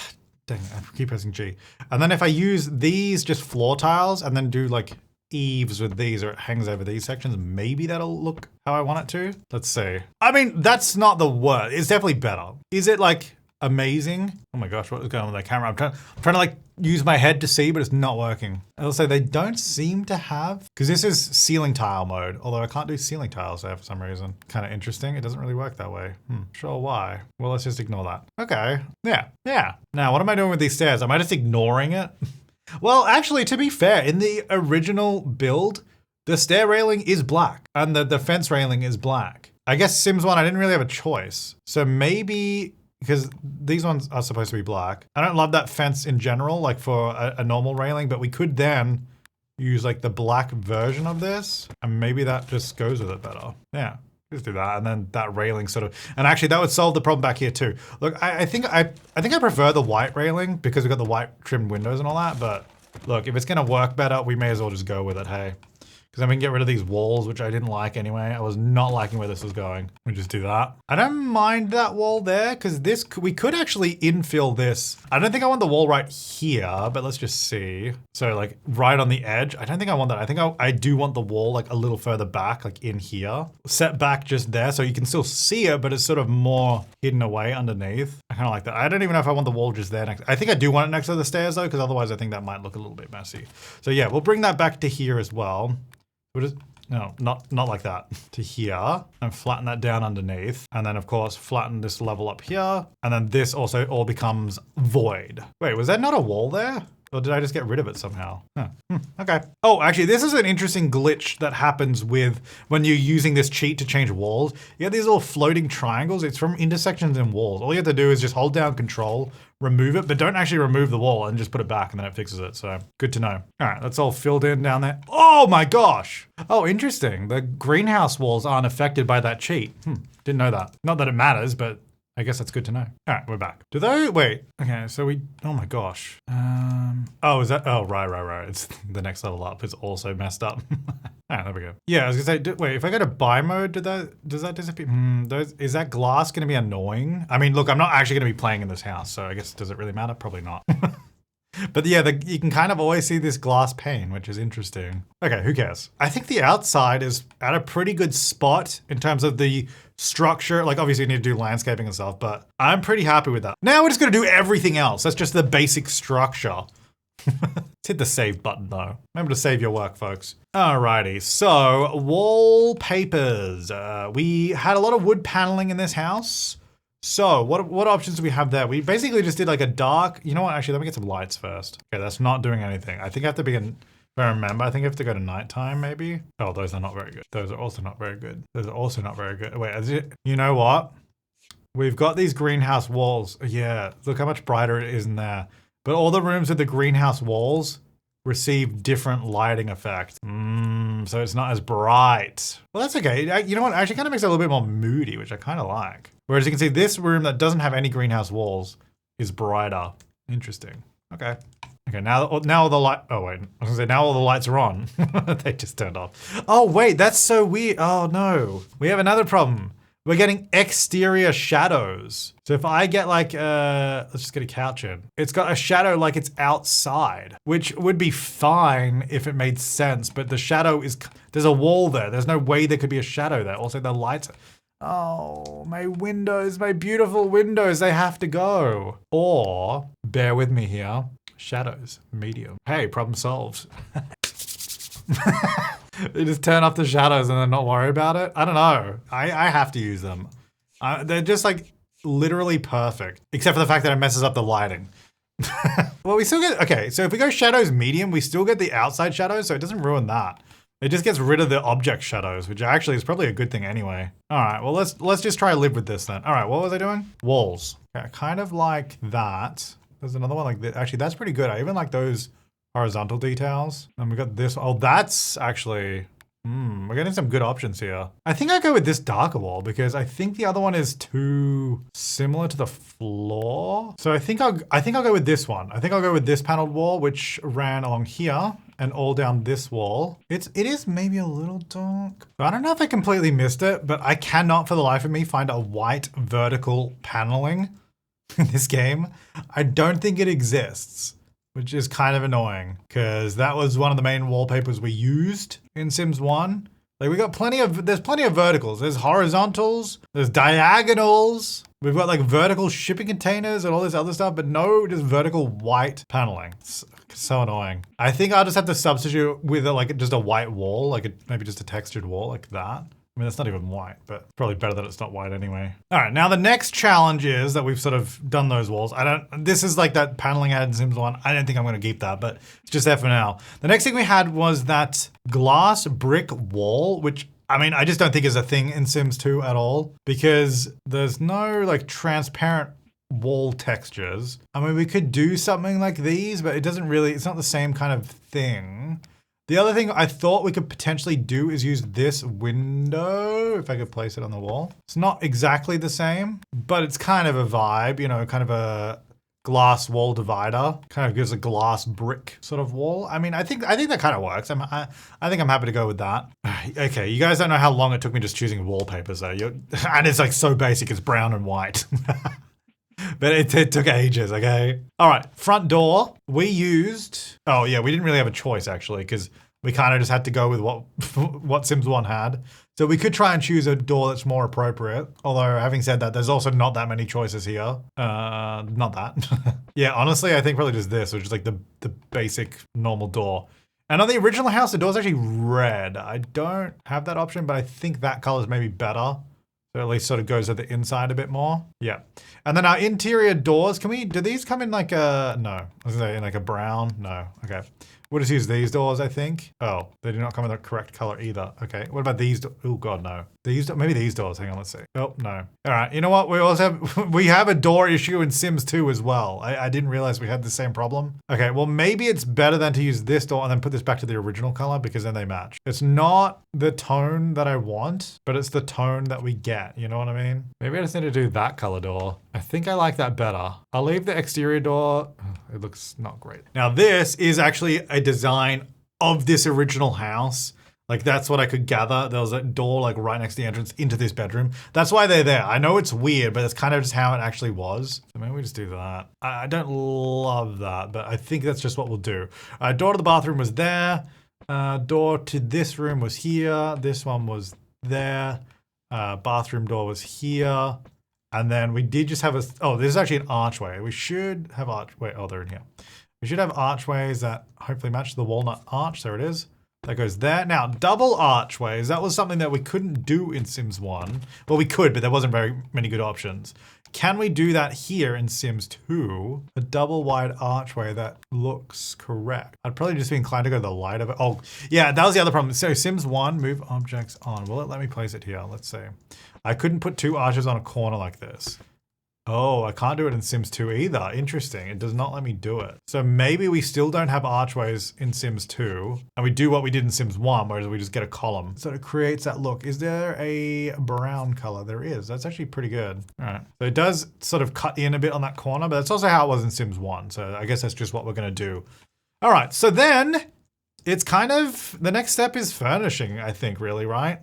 [SPEAKER 1] dang, I keep pressing G. And then if I use these just floor tiles and then do like eaves with these or it hangs over these sections, maybe that'll look how I want it to. Let's see. I mean, that's not the word. It's definitely better. Is it like amazing? Oh my gosh, what is going on with that camera? I'm trying to like use my head to see, but it's not working. I'll say they don't seem to have, because this is ceiling tile mode, although I can't do ceiling tiles there for some reason. Kind of interesting. It doesn't really work that way. Sure why. Well, let's just ignore that. Okay, yeah. Now, what am I doing with these stairs? Am I just ignoring it? Well, actually, to be fair, in the original build, the stair railing is black and the fence railing is black. I guess Sims 1, I didn't really have a choice. So maybe, because these ones are supposed to be black. I don't love that fence in general, like for a normal railing, but we could then use like the black version of this and maybe that just goes with it better. Yeah, just do that. And then that railing sort of, and actually that would solve the problem back here too. Look, I think I prefer the white railing because we've got the white trimmed windows and all that, but look, if it's gonna work better, we may as well just go with it, hey. Because then we can get rid of these walls, which I didn't like anyway. I was not liking where this was going. We just do that. I don't mind that wall there because we could actually infill this. I don't think I want the wall right here, but let's just see. So like right on the edge. I don't think I want that. I think I do want the wall like a little further back, like in here. Set back just there so you can still see it, but it's sort of more hidden away underneath. I kind of like that. I don't even know if I want the wall just there next. I think I do want it next to the stairs though, because otherwise I think that might look a little bit messy. So yeah, we'll bring that back to here as well. No, not like that. To here, and flatten that down underneath. And then of course, flatten this level up here. And then this also all becomes void. Wait, was that not a wall there? Or did I just get rid of it somehow? Huh. Okay. Oh, actually, this is an interesting glitch that happens with when you're using this cheat to change walls. You get these little floating triangles. It's from intersections in walls. All you have to do is just hold down Control, remove it, but don't actually remove the wall and just put it back and then it fixes it. So good to know. All right, that's all filled in down there. Oh my gosh. Oh, interesting. The greenhouse walls aren't affected by that cheat. Didn't know that. Not that it matters, but I guess that's good to know. All right, we're back. Do they? Wait. Okay, so oh my gosh. Oh, is that? Oh, right. It's the next level up is also messed up. All right, there we go. Yeah, I was gonna say, wait, if I go to buy mode, does that disappear? Is that glass gonna be annoying? I mean, look, I'm not actually gonna be playing in this house, so I guess, does it really matter? Probably not. But yeah, you can kind of always see this glass pane, which is interesting. Okay, who cares? I think the outside is at a pretty good spot in terms of the structure. Like obviously you need to do landscaping and stuff, but I'm pretty happy with that. Now we're just gonna do everything else. That's just the basic structure. Let's hit the save button though. Remember to save your work, folks. Alrighty, so wallpapers. We had a lot of wood paneling in this house. So what options do we have there? We basically just did like a dark, you know what, actually let me get some lights first. Okay, that's not doing anything. I think I have to begin, if I remember, I think I have to go to nighttime maybe. Oh, those are not very good. Those are also not very good. Those are also not very good. Wait, you know what? We've got these greenhouse walls. Yeah, look how much brighter it is in there. But all the rooms with the greenhouse walls receive different lighting effects. So it's not as bright. Well, that's okay. You know what? It actually kind of makes it a little bit more moody, which I kind of like. Whereas you can see this room that doesn't have any greenhouse walls is brighter. Interesting. Okay. Okay, now all the light, oh wait, I was gonna say now all the lights are on. They just turned off. Oh wait, that's so weird. Oh no, we have another problem. We're getting exterior shadows. So if I get like, let's just get a couch in. It's got a shadow like it's outside, which would be fine if it made sense, but the shadow is, there's a wall there. There's no way there could be a shadow there. Also the lights, oh, my windows, my beautiful windows, they have to go. Or, bear with me here, shadows, medium. Hey, problem solved. They just turn off the shadows and then not worry about it. I don't know. I have to use them. They're just like literally perfect, except for the fact that it messes up the lighting. Well, we still get, okay, so if we go shadows medium, we still get the outside shadows, so it doesn't ruin that. It just gets rid of the object shadows, which actually is probably a good thing anyway. All right, well, let's just try to live with this then. All right, what was I doing? Walls. Okay, kind of like that. There's another one like that. Actually, that's pretty good. I even like those horizontal details. And we got this. Oh, that's actually, we're getting some good options here. I think I go with this darker wall because I think the other one is too similar to the floor. So I think I'll go with this one. I think I'll go with this paneled wall, which ran along here and all down this wall. It is maybe a little dark. I don't know if I completely missed it, but I cannot for the life of me find a white vertical paneling in this game. I don't think it exists, which is kind of annoying because that was one of the main wallpapers we used in Sims 1. Like we got there's plenty of verticals. There's horizontals, there's diagonals. We've got like vertical shipping containers and all this other stuff, but no, just vertical white paneling. It's so annoying. I think I'll just have to substitute with like just a white wall, like maybe just a textured wall like that. I mean, that's not even white, but probably better that it's not white anyway. All right, now the next challenge is that we've sort of done those walls. This is like that paneling I had in Sims 1. I don't think I'm gonna keep that, but it's just there for now. The next thing we had was that glass brick wall, which I mean, I just don't think is a thing in Sims 2 at all because there's no like transparent wall textures. I mean, we could do something like these, but it's not the same kind of thing. The other thing I thought we could potentially do is use this window, if I could place it on the wall. It's not exactly the same, but it's kind of a vibe, you know, kind of a glass wall divider. Kind of gives a glass brick sort of wall. I mean, I think that kind of works. I think I'm happy to go with that. Okay, you guys don't know how long it took me just choosing wallpapers though. And it's like so basic, it's brown and white. But it took ages, okay? All right, front door. We used, oh yeah, we didn't really have a choice actually, because we kind of just had to go with what Sims 1 had. So we could try and choose a door that's more appropriate. Although, having said that, there's also not that many choices here. Not that. Yeah, honestly, I think probably just this, which is like the basic normal door. And on the original house, the door's actually red. I don't have that option, but I think that color is maybe better. So at least sort of goes to the inside a bit more. Yeah. And then our interior doors, do these come in like a, no, I was gonna say in like a brown? No, okay. We'll just use these doors, I think. Oh, they do not come in the correct color either. Okay, what about these? Oh God, no. Maybe these doors, hang on, let's see. Oh, no. All right, you know what? We also have, we have a door issue in Sims 2 as well. I didn't realize we had the same problem. Okay, well maybe it's better than to use this door and then put this back to the original color because then they match. It's not the tone that I want, but it's the tone that we get, you know what I mean? Maybe I just need to do that color door. I think I like that better. I'll leave the exterior door. It looks not great. Now this is actually a design of this original house. Like that's what I could gather. There was a door like right next to the entrance into this bedroom. That's why they're there. I know it's weird, but it's kind of just how it actually was. So maybe we just do that. I don't love that, but I think that's just what we'll do. Door to the bathroom was there. Door to this room was here. This one was there. Bathroom door was here. And then we did just have a, oh, this is actually an archway. We should have archway, oh, they're in here. We should have archways that hopefully match the walnut arch. There it is. That goes there. Now, double archways, that was something that we couldn't do in Sims 1. Well, we could, but there wasn't very many good options. Can we do that here in Sims 2? A double wide archway that looks correct. I'd probably just be inclined to go to the light of it. Oh, yeah, that was the other problem. So Sims 1, move objects on. Will it let me place it here? Let's see. I couldn't put two arches on a corner like this. Oh, I can't do it in Sims 2 either. Interesting. It does not let me do it. So maybe we still don't have archways in Sims 2 and we do what we did in Sims 1, whereas we just get a column. So it creates that look. Is there a brown color? There is. That's actually pretty good. All right. So it does sort of cut in a bit on that corner, but that's also how it was in Sims 1. So I guess that's just what we're going to do. All right. So then it's kind of, the next step is furnishing, I think, really, right?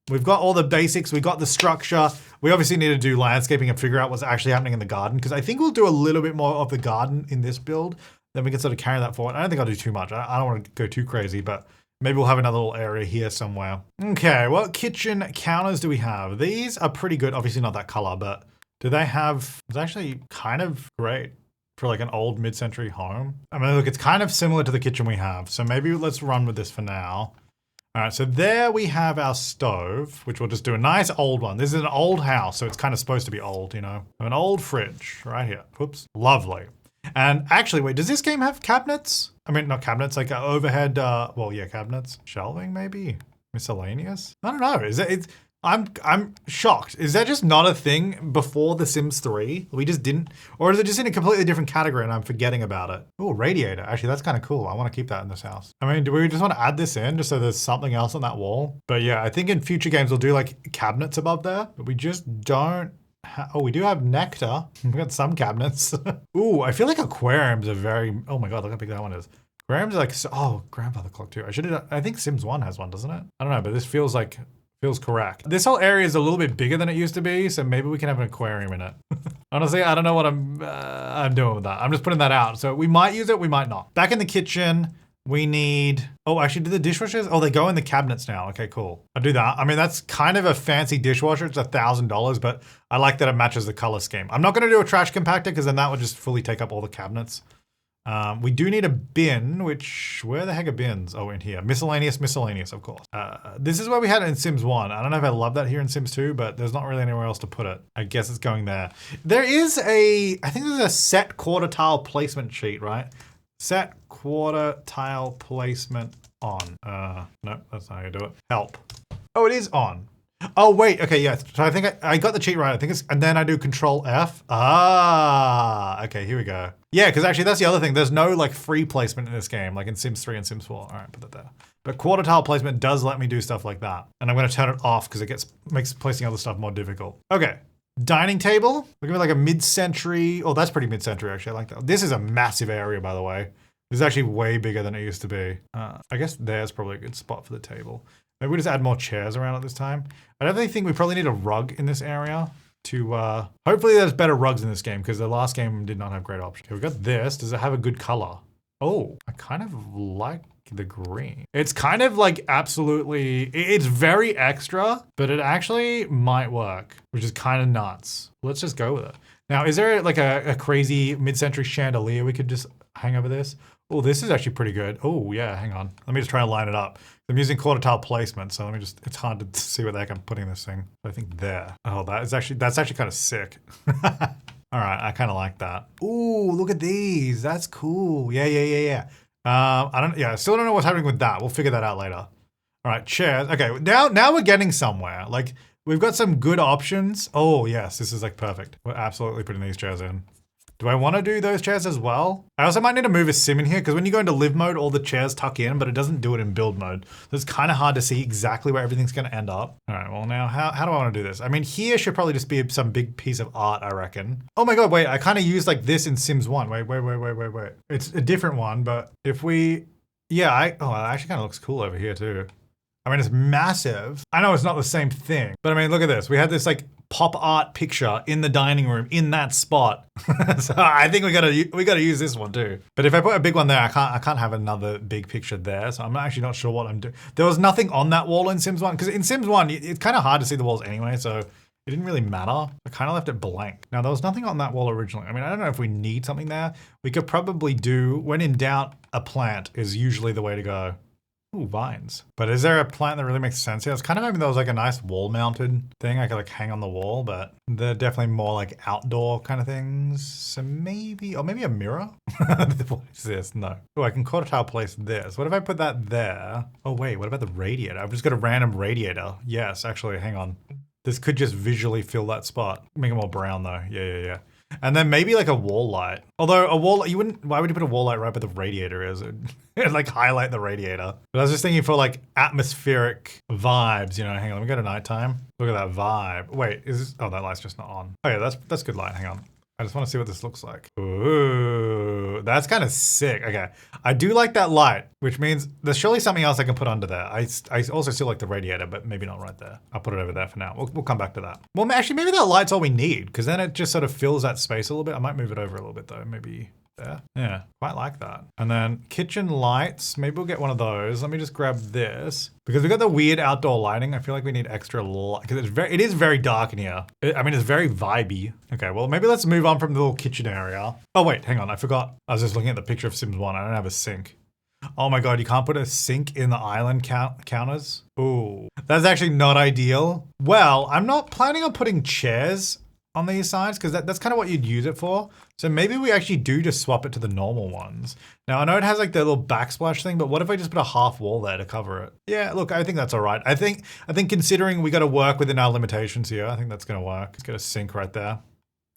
[SPEAKER 1] We've got all the basics, we got the structure. We obviously need to do landscaping and figure out what's actually happening in the garden, because I think we'll do a little bit more of the garden in this build. Then we can sort of carry that forward. I don't think I'll do too much. I don't want to go too crazy, but maybe we'll have another little area here somewhere. Okay, what kitchen counters do we have? These are pretty good. Obviously not that color, but do they have, it's actually kind of great for like an old mid-century home. I mean, look, it's kind of similar to the kitchen we have. So maybe let's run with this for now. All right, so there we have our stove, which we'll just do a nice old one. This is an old house, so it's kind of supposed to be old, you know? An old fridge right here. Whoops, lovely. And actually, wait, does this game have cabinets? I mean, not cabinets, like overhead, well, yeah, cabinets. Shelving, maybe? Miscellaneous? I don't know, is it, I'm shocked. Is that just not a thing before The Sims 3? We just didn't, or is it just in a completely different category and I'm forgetting about it? Oh, radiator. Actually, that's kind of cool. I want to keep that in this house. I mean, do we just want to add this in just so there's something else on that wall? But yeah, I think in future games we'll do like cabinets above there, but we just don't. Oh, we do have nectar. We got some cabinets. Ooh, I feel like aquariums are very, oh my God, look how big that one is. Aquariums are like, oh, grandfather clock too. I think Sims 1 has one, doesn't it? I don't know, but this feels correct. This whole area is a little bit bigger than it used to be, so maybe we can have an aquarium in it. Honestly, I don't know what I'm doing with that. I'm just putting that out. So we might use it, we might not. Back in the kitchen, we need, oh, actually, do the dishwashers? Oh, they go in the cabinets now. Okay, cool. I'll do that. I mean, that's kind of a fancy dishwasher. It's $1,000, but I like that it matches the color scheme. I'm not gonna do a trash compactor because then that would just fully take up all the cabinets. We do need a bin, which, where the heck are bins? Oh, in here. Miscellaneous, of course. This is where we had it in Sims 1. I don't know if I love that here in Sims 2, but there's not really anywhere else to put it. I guess it's going there. There is I think there's a set quarter tile placement sheet, right? Set quarter tile placement on. No, that's not how you do it. Help. Oh, it is on. Oh, wait. Okay, yeah. So I think I got the cheat right. I think it's, and then I do Control F. Ah, okay, here we go. Yeah, because actually that's the other thing. There's no like free placement in this game, like in Sims 3 and Sims 4. All right, put that there. But quarter tile placement does let me do stuff like that. And I'm going to turn it off because it makes placing other stuff more difficult. Okay, Dining table. We're gonna be like a mid-century. Oh, that's pretty mid-century actually. I like that. This is a massive area, by the way. This is actually way bigger than it used to be. I guess there's probably a good spot for the table. Maybe we just add more chairs around at this time. I definitely think we probably need a rug in this area to, hopefully there's better rugs in this game because the last game did not have great options. Okay, we got this. Does it have a good color? Oh, I kind of like the green. It's kind of like absolutely, it's very extra, but it actually might work, which is kind of nuts. Let's just go with it. Now, is there like a crazy mid-century chandelier we could just hang over this? Oh, this is actually pretty good. Oh yeah, hang on. Let me just try and line it up. I'm using quarter tile placement, so let me just, it's hard to see where the heck I'm putting this thing. I think there. Oh, that's actually kind of sick. All right, I kind of like that. Ooh, look at these. That's cool. Yeah. I still don't know what's happening with that. We'll figure that out later. All right, chairs. Okay, now we're getting somewhere. Like, we've got some good options. Oh, yes, this is like perfect. We're absolutely putting these chairs in. Do I want to do those chairs as well? I also might need to move a sim in here because when you go into live mode, all the chairs tuck in, but it doesn't do it in build mode. So it's kind of hard to see exactly where everything's going to end up. All right, well now, how do I want to do this? I mean, here should probably just be some big piece of art, I reckon. Oh my God, wait, I kind of used like this in Sims 1. Wait. It's a different one, but if we, yeah, it actually kind of looks cool over here too. I mean, it's massive. I know it's not the same thing, but I mean, look at this. We had this like pop art picture in the dining room in that spot. So I think we gotta use this one too. But if I put a big one there, I can't have another big picture there. So I'm actually not sure what I'm doing. There was nothing on that wall in Sims 1 because in Sims 1 it's kind of hard to see the walls anyway. So it didn't really matter. I kind of left it blank. Now there was nothing on that wall originally. I mean, I don't know if we need something there. We could probably do, when in doubt, a plant is usually the way to go. Ooh, vines. But is there a plant that really makes sense here? I was kind of hoping there was like a nice wall mounted thing I could like hang on the wall, but they're definitely more like outdoor kind of things. So maybe, or maybe a mirror? What is this? No. Oh, I can quarter tile place this. What if I put that there? Oh wait, what about the radiator? I've just got a random radiator. Yes, actually, hang on. This could just visually fill that spot. Make it more brown though. Yeah. And then maybe like a wall light. Although a wall, you wouldn't, why would you put a wall light right where the radiator is? It'd like highlight the radiator. But I was just thinking for like atmospheric vibes, you know, hang on, let me go to nighttime. Look at that vibe. Wait, is this, oh, that light's just not on. Oh yeah, that's good light, hang on. I just want to see what this looks like. Ooh, that's kind of sick. Okay, I do like that light, which means there's surely something else I can put under there. I also still like the radiator, but maybe not right there. I'll put it over there for now. We'll come back to that. Well, actually, maybe that light's all we need, because then it just sort of fills that space a little bit. I might move it over a little bit though, maybe there. Yeah, quite like that. And then kitchen lights, maybe we'll get one of those. Let me just grab this. Because we've got the weird outdoor lighting, I feel like we need extra light, because it is very dark in here. I mean, it's very vibey. Okay, well, maybe let's move on from the little kitchen area. Oh wait, hang on, I forgot. I was just looking at the picture of Sims 1. I don't have a sink. Oh my God, you can't put a sink in the island counters? Ooh, that's actually not ideal. Well, I'm not planning on putting chairs on these sides because that's kind of what you'd use it for. So maybe we actually do just swap it to the normal ones. Now I know it has like the little backsplash thing, but what if I just put a half wall there to cover it? Yeah, look, I think that's all right. I think considering we got to work within our limitations here, I think that's going to work. Let's get a sink right there.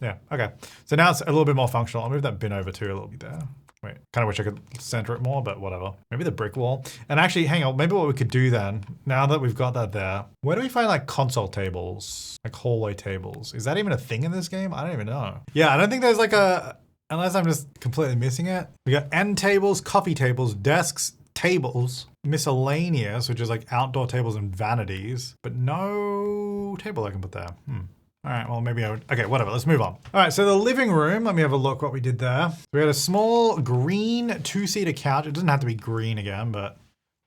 [SPEAKER 1] Yeah, okay. So now it's a little bit more functional. I'll move that bin over too a little bit there. Wait, kind of wish I could center it more, but whatever. Maybe the brick wall. And actually, hang on, maybe what we could do then, now that we've got that there, where do we find like console tables, like hallway tables? Is that even a thing in this game? I don't even know. Yeah, I don't think there's like a, unless I'm just completely missing it. We got end tables, coffee tables, desks, tables, miscellaneous, which is like outdoor tables and vanities, but no table I can put there. All right, well, maybe I would, okay, whatever, let's move on. All right, so the living room, let me have a look what we did there. We had a small green two-seater couch. It doesn't have to be green again, but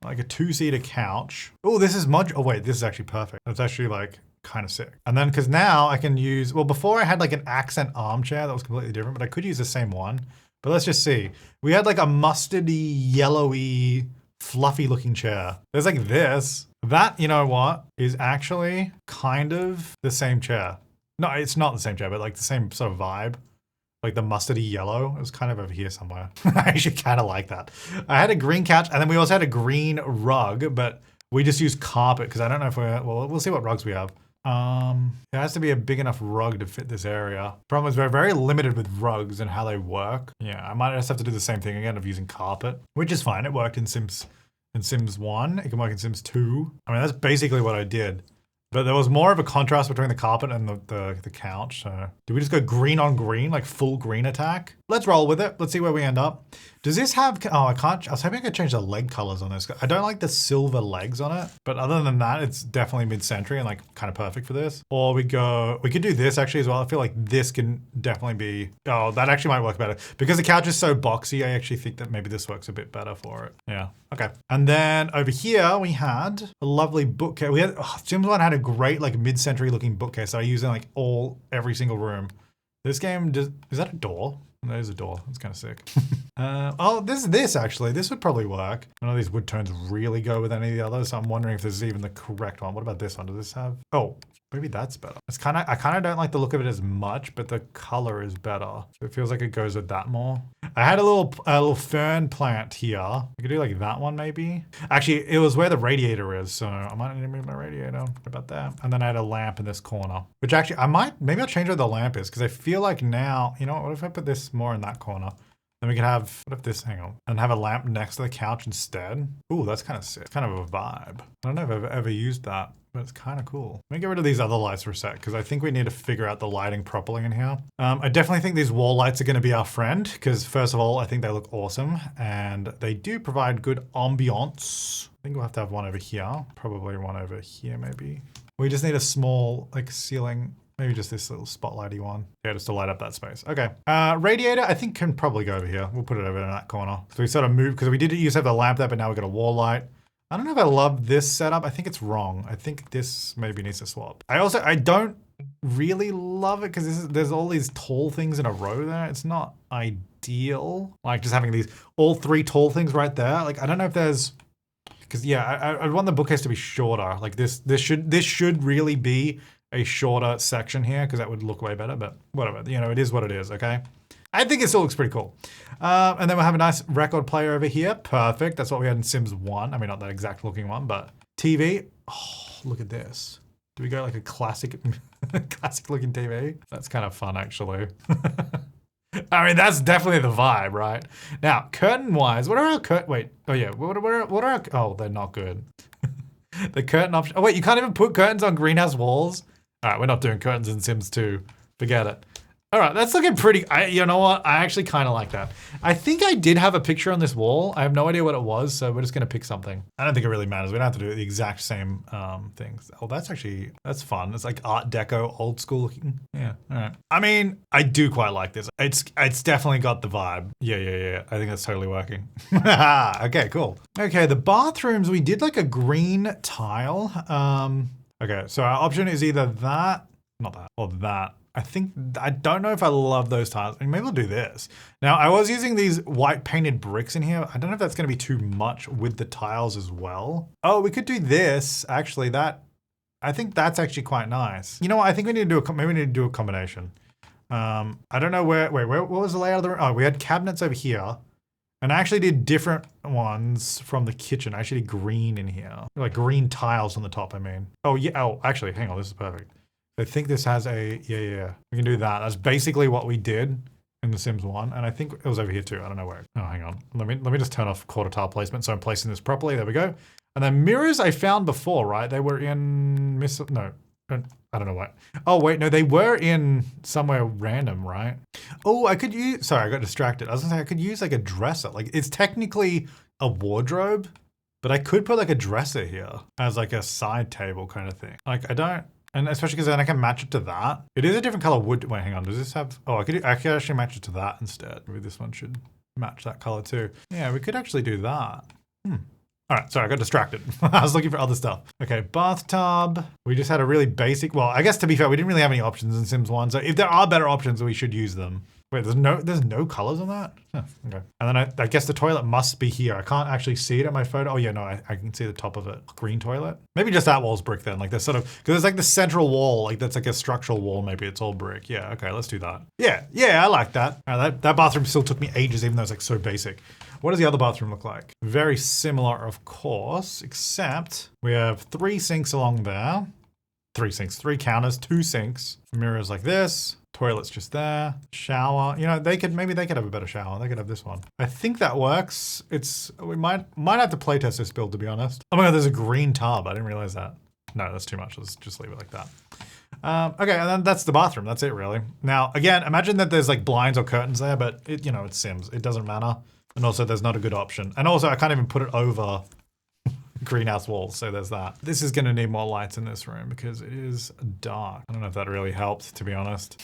[SPEAKER 1] like a two-seater couch. Oh, this is oh wait, this is actually perfect. That's actually like kind of sick. And then, cause now I can use, well, before I had like an accent armchair that was completely different, but I could use the same one. But let's just see. We had like a mustardy, yellowy, fluffy looking chair. There's like this. That, you know what, is actually kind of the same chair. No, it's not the same chair, but like the same sort of vibe. Like the mustardy yellow. It was kind of over here somewhere. I actually kind of like that. I had a green couch and then we also had a green rug, but we just used carpet because I don't know if well, we'll see what rugs we have. It has to be a big enough rug to fit this area. Problem is we're very limited with rugs and how they work. Yeah, I might just have to do the same thing again of using carpet, which is fine. It worked in Sims 1. It can work in Sims 2. I mean, that's basically what I did. But there was more of a contrast between the carpet and the couch. So did we just go green on green, like full green attack? Let's roll with it. Let's see where we end up. Does this have, oh, I can't, I was hoping I could change the leg colors on this. I don't like the silver legs on it, but other than that, it's definitely mid-century and like kind of perfect for this. Or we could do this actually as well. I feel like this can definitely be, oh, that actually might work better. Because the couch is so boxy, I actually think that maybe this works a bit better for it. Yeah, okay. And then over here, we had a lovely bookcase. We had, Sims 1 had a great like mid-century looking bookcase that I use in like every single room. This game, is that a door? There's a door. That's kind of sick. Oh, this actually. This would probably work. None of these wood tones really go with any of the others, so I'm wondering if this is even the correct one. What about this one? Does this have... Oh, maybe that's better. I kind of don't like the look of it as much, but the color is better. So it feels like it goes with that more. I had a little fern plant here. We could do like that one maybe. Actually, it was where the radiator is, so I might need to move my radiator. What about that? And then I had a lamp in this corner, which actually maybe I'll change where the lamp is, because I feel like now, you know what if I put this more in that corner? Then we can have, what if this, hang on, and have a lamp next to the couch instead. Ooh, that's kind of sick. It's kind of a vibe. I don't know if I've ever used that, but it's kind of cool. Let me get rid of these other lights for a sec, because I think we need to figure out the lighting properly in here. I definitely think these wall lights are going to be our friend, because first of all, I think they look awesome, and they do provide good ambiance. I think we'll have to have one over here. Probably one over here, maybe. We just need a small, like, ceiling. Maybe just this little spotlighty one. Yeah, just to light up that space. Okay. Radiator, I think can probably go over here. We'll put it over in that corner. So we sort of move, because we did used to have the lamp there, but now we've got a wall light. I don't know if I love this setup. I think it's wrong. I think this maybe needs to swap. I don't really love it because there's all these tall things in a row there. It's not ideal. Like just having all three tall things right there. Like, I don't know if there's, because yeah, I want the bookcase to be shorter. Like this should really be a shorter section here because that would look way better, but whatever, you know, it is what it is, okay? I think it still looks pretty cool. And then we'll have a nice record player over here. Perfect, that's what we had in Sims 1. I mean, not that exact looking one, but TV. Oh, look at this. Do we go like a classic looking TV? That's kind of fun, actually. I mean, that's definitely the vibe, right? Now, curtain-wise, what are our wait, oh yeah, what are our, oh, they're not good. The curtain option, oh wait, you can't even put curtains on greenhouse walls? All right, we're not doing curtains in Sims 2. Forget it. All right, that's looking pretty, you know what? I actually kind of like that. I think I did have a picture on this wall. I have no idea what it was, so we're just gonna pick something. I don't think it really matters. We don't have to do the exact same things. Oh, that's fun. It's like Art Deco, old school looking. Yeah, all right. I mean, I do quite like this. It's definitely got the vibe. Yeah. I think that's totally working. Okay, cool. Okay, the bathrooms, we did like a green tile. Okay, so our option is either that, not that, or that. I don't know if I love those tiles. I mean, maybe we'll do this. Now, I was using these white painted bricks in here. I don't know if that's gonna be too much with the tiles as well. Oh, we could do this. Actually, I think that's actually quite nice. You know what? I think we need to do maybe we need to do a combination. I don't know what was the layout of the room? Oh, we had cabinets over here. And I actually did different ones from the kitchen. I actually did green in here. Like green tiles on the top, I mean. Oh, yeah. Oh, actually, hang on. This is perfect. I think this has yeah. We can do that. That's basically what we did in The Sims 1. And I think it was over here too. I don't know where. Oh, hang on. Let me just turn off quarter tile placement so I'm placing this properly. There we go. And then mirrors I found before, right? They were in no. I don't know what. Oh, wait, no, they were in somewhere random, right? Oh, I could use, sorry, I got distracted. I was gonna say I could use like a dresser. Like it's technically a wardrobe, but I could put like a dresser here as like a side table kind of thing. Like I don't, and especially because then I can match it to that. It is a different color wood. Wait, hang on, does this have, oh, I could actually match it to that instead. Maybe this one should match that color too. Yeah, we could actually do that. All right, sorry, I got distracted. I was looking for other stuff. Okay, bathtub. We just had a really basic, well, I guess to be fair, we didn't really have any options in Sims 1. So if there are better options, we should use them. Wait, there's no colors on that? Huh, okay. And then I guess the toilet must be here. I can't actually see it in my photo. Oh yeah, no, I can see the top of it. Green toilet. Maybe just that wall's brick then. Like there's sort of, because it's like the central wall, like that's like a structural wall. Maybe it's all brick. Yeah, okay, let's do that. Yeah, I like that. That bathroom still took me ages, even though it's like so basic. What does the other bathroom look like? Very similar, of course, except we have 3 sinks along there. 3 sinks, 3 counters, 2 sinks. Mirrors like this. Toilet's just there. Shower. You know, maybe they could have a better shower. They could have this one. I think that works. We might have to playtest this build, to be honest. Oh my god, there's a green tub. I didn't realize that. No, that's too much. Let's just leave it like that. Okay, and then that's the bathroom. That's it, really. Now, again, imagine that there's like blinds or curtains there, but it, you know, it's Sims. It doesn't matter. And also, there's not a good option. And also, I can't even put it over greenhouse walls, so there's that. This is gonna need more lights in this room because it is dark. I don't know if that really helped, to be honest.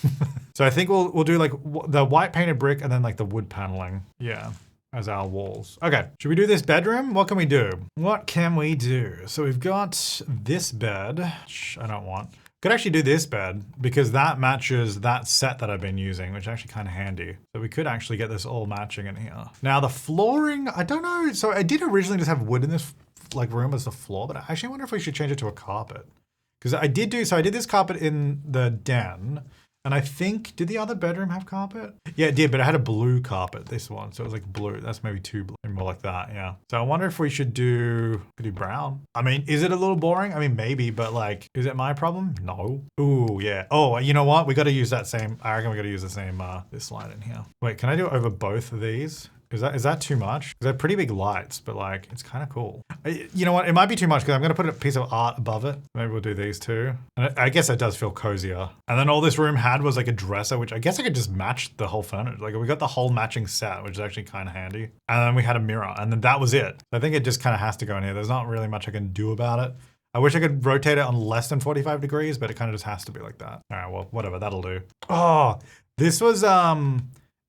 [SPEAKER 1] So I think we'll do like the white painted brick and then like the wood paneling. Yeah. As our walls. Okay, should we do this bedroom? What can we do? What can we do? So we've got this bed, which I don't want. Could actually do this bed because that matches that set that I've been using, which is actually kind of handy. So we could actually get this all matching in here. Now the flooring, I don't know. So I did originally just have wood in this like room as the floor, but I actually wonder if we should change it to a carpet. Because I did this carpet in the den. And I think, did the other bedroom have carpet? Yeah, it did, but it had a blue carpet, this one. So it was like blue. That's maybe too blue, more like that, yeah. So I wonder if we should do brown. I mean, is it a little boring? I mean, maybe, but like, is it my problem? No. Ooh, yeah. Oh, you know what? We got to use that same, I reckon we got to use the same, this light in here. Wait, can I do it over both of these? Is that too much? Because they're pretty big lights, but like, it's kind of cool. You know what? It might be too much because I'm going to put a piece of art above it. Maybe we'll do these two. And I guess it does feel cozier. And then all this room had was like a dresser, which I guess I could just match the whole furniture. Like we got the whole matching set, which is actually kind of handy. And then we had a mirror and then that was it. I think it just kind of has to go in here. There's not really much I can do about it. I wish I could rotate it on less than 45 degrees, but it kind of just has to be like that. All right, well, whatever, that'll do. Oh, this was,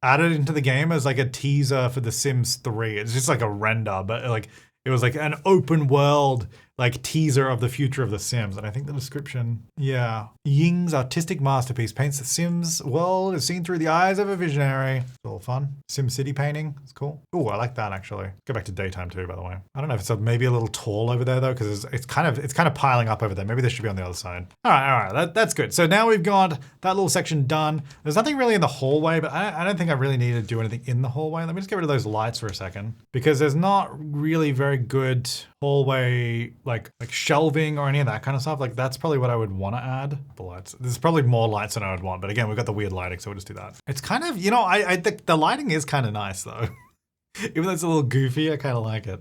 [SPEAKER 1] added into the game as like a teaser for The Sims 3. It's just like a render, but like it was like an open world like teaser of the future of The Sims. And I think the description, yeah. Ying's artistic masterpiece paints The Sims world as seen through the eyes of a visionary. It's all fun. Sim City painting. It's cool. Oh, I like that actually. Go back to daytime too, by the way. I don't know if it's maybe a little tall over there though, because it's kind of piling up over there. Maybe this should be on the other side. All right. That's good. So now we've got that little section done. There's nothing really in the hallway, but I don't think I really need to do anything in the hallway. Let me just get rid of those lights for a second because there's not really very good hallway like shelving or any of that kind of stuff. Like that's probably what I would want to add. The lights. There's probably more lights than I would want, but again, we've got the weird lighting, so we'll just do that. It's kind of, you know, I think the lighting is kind of nice though. Even though it's a little goofy, I kind of like it.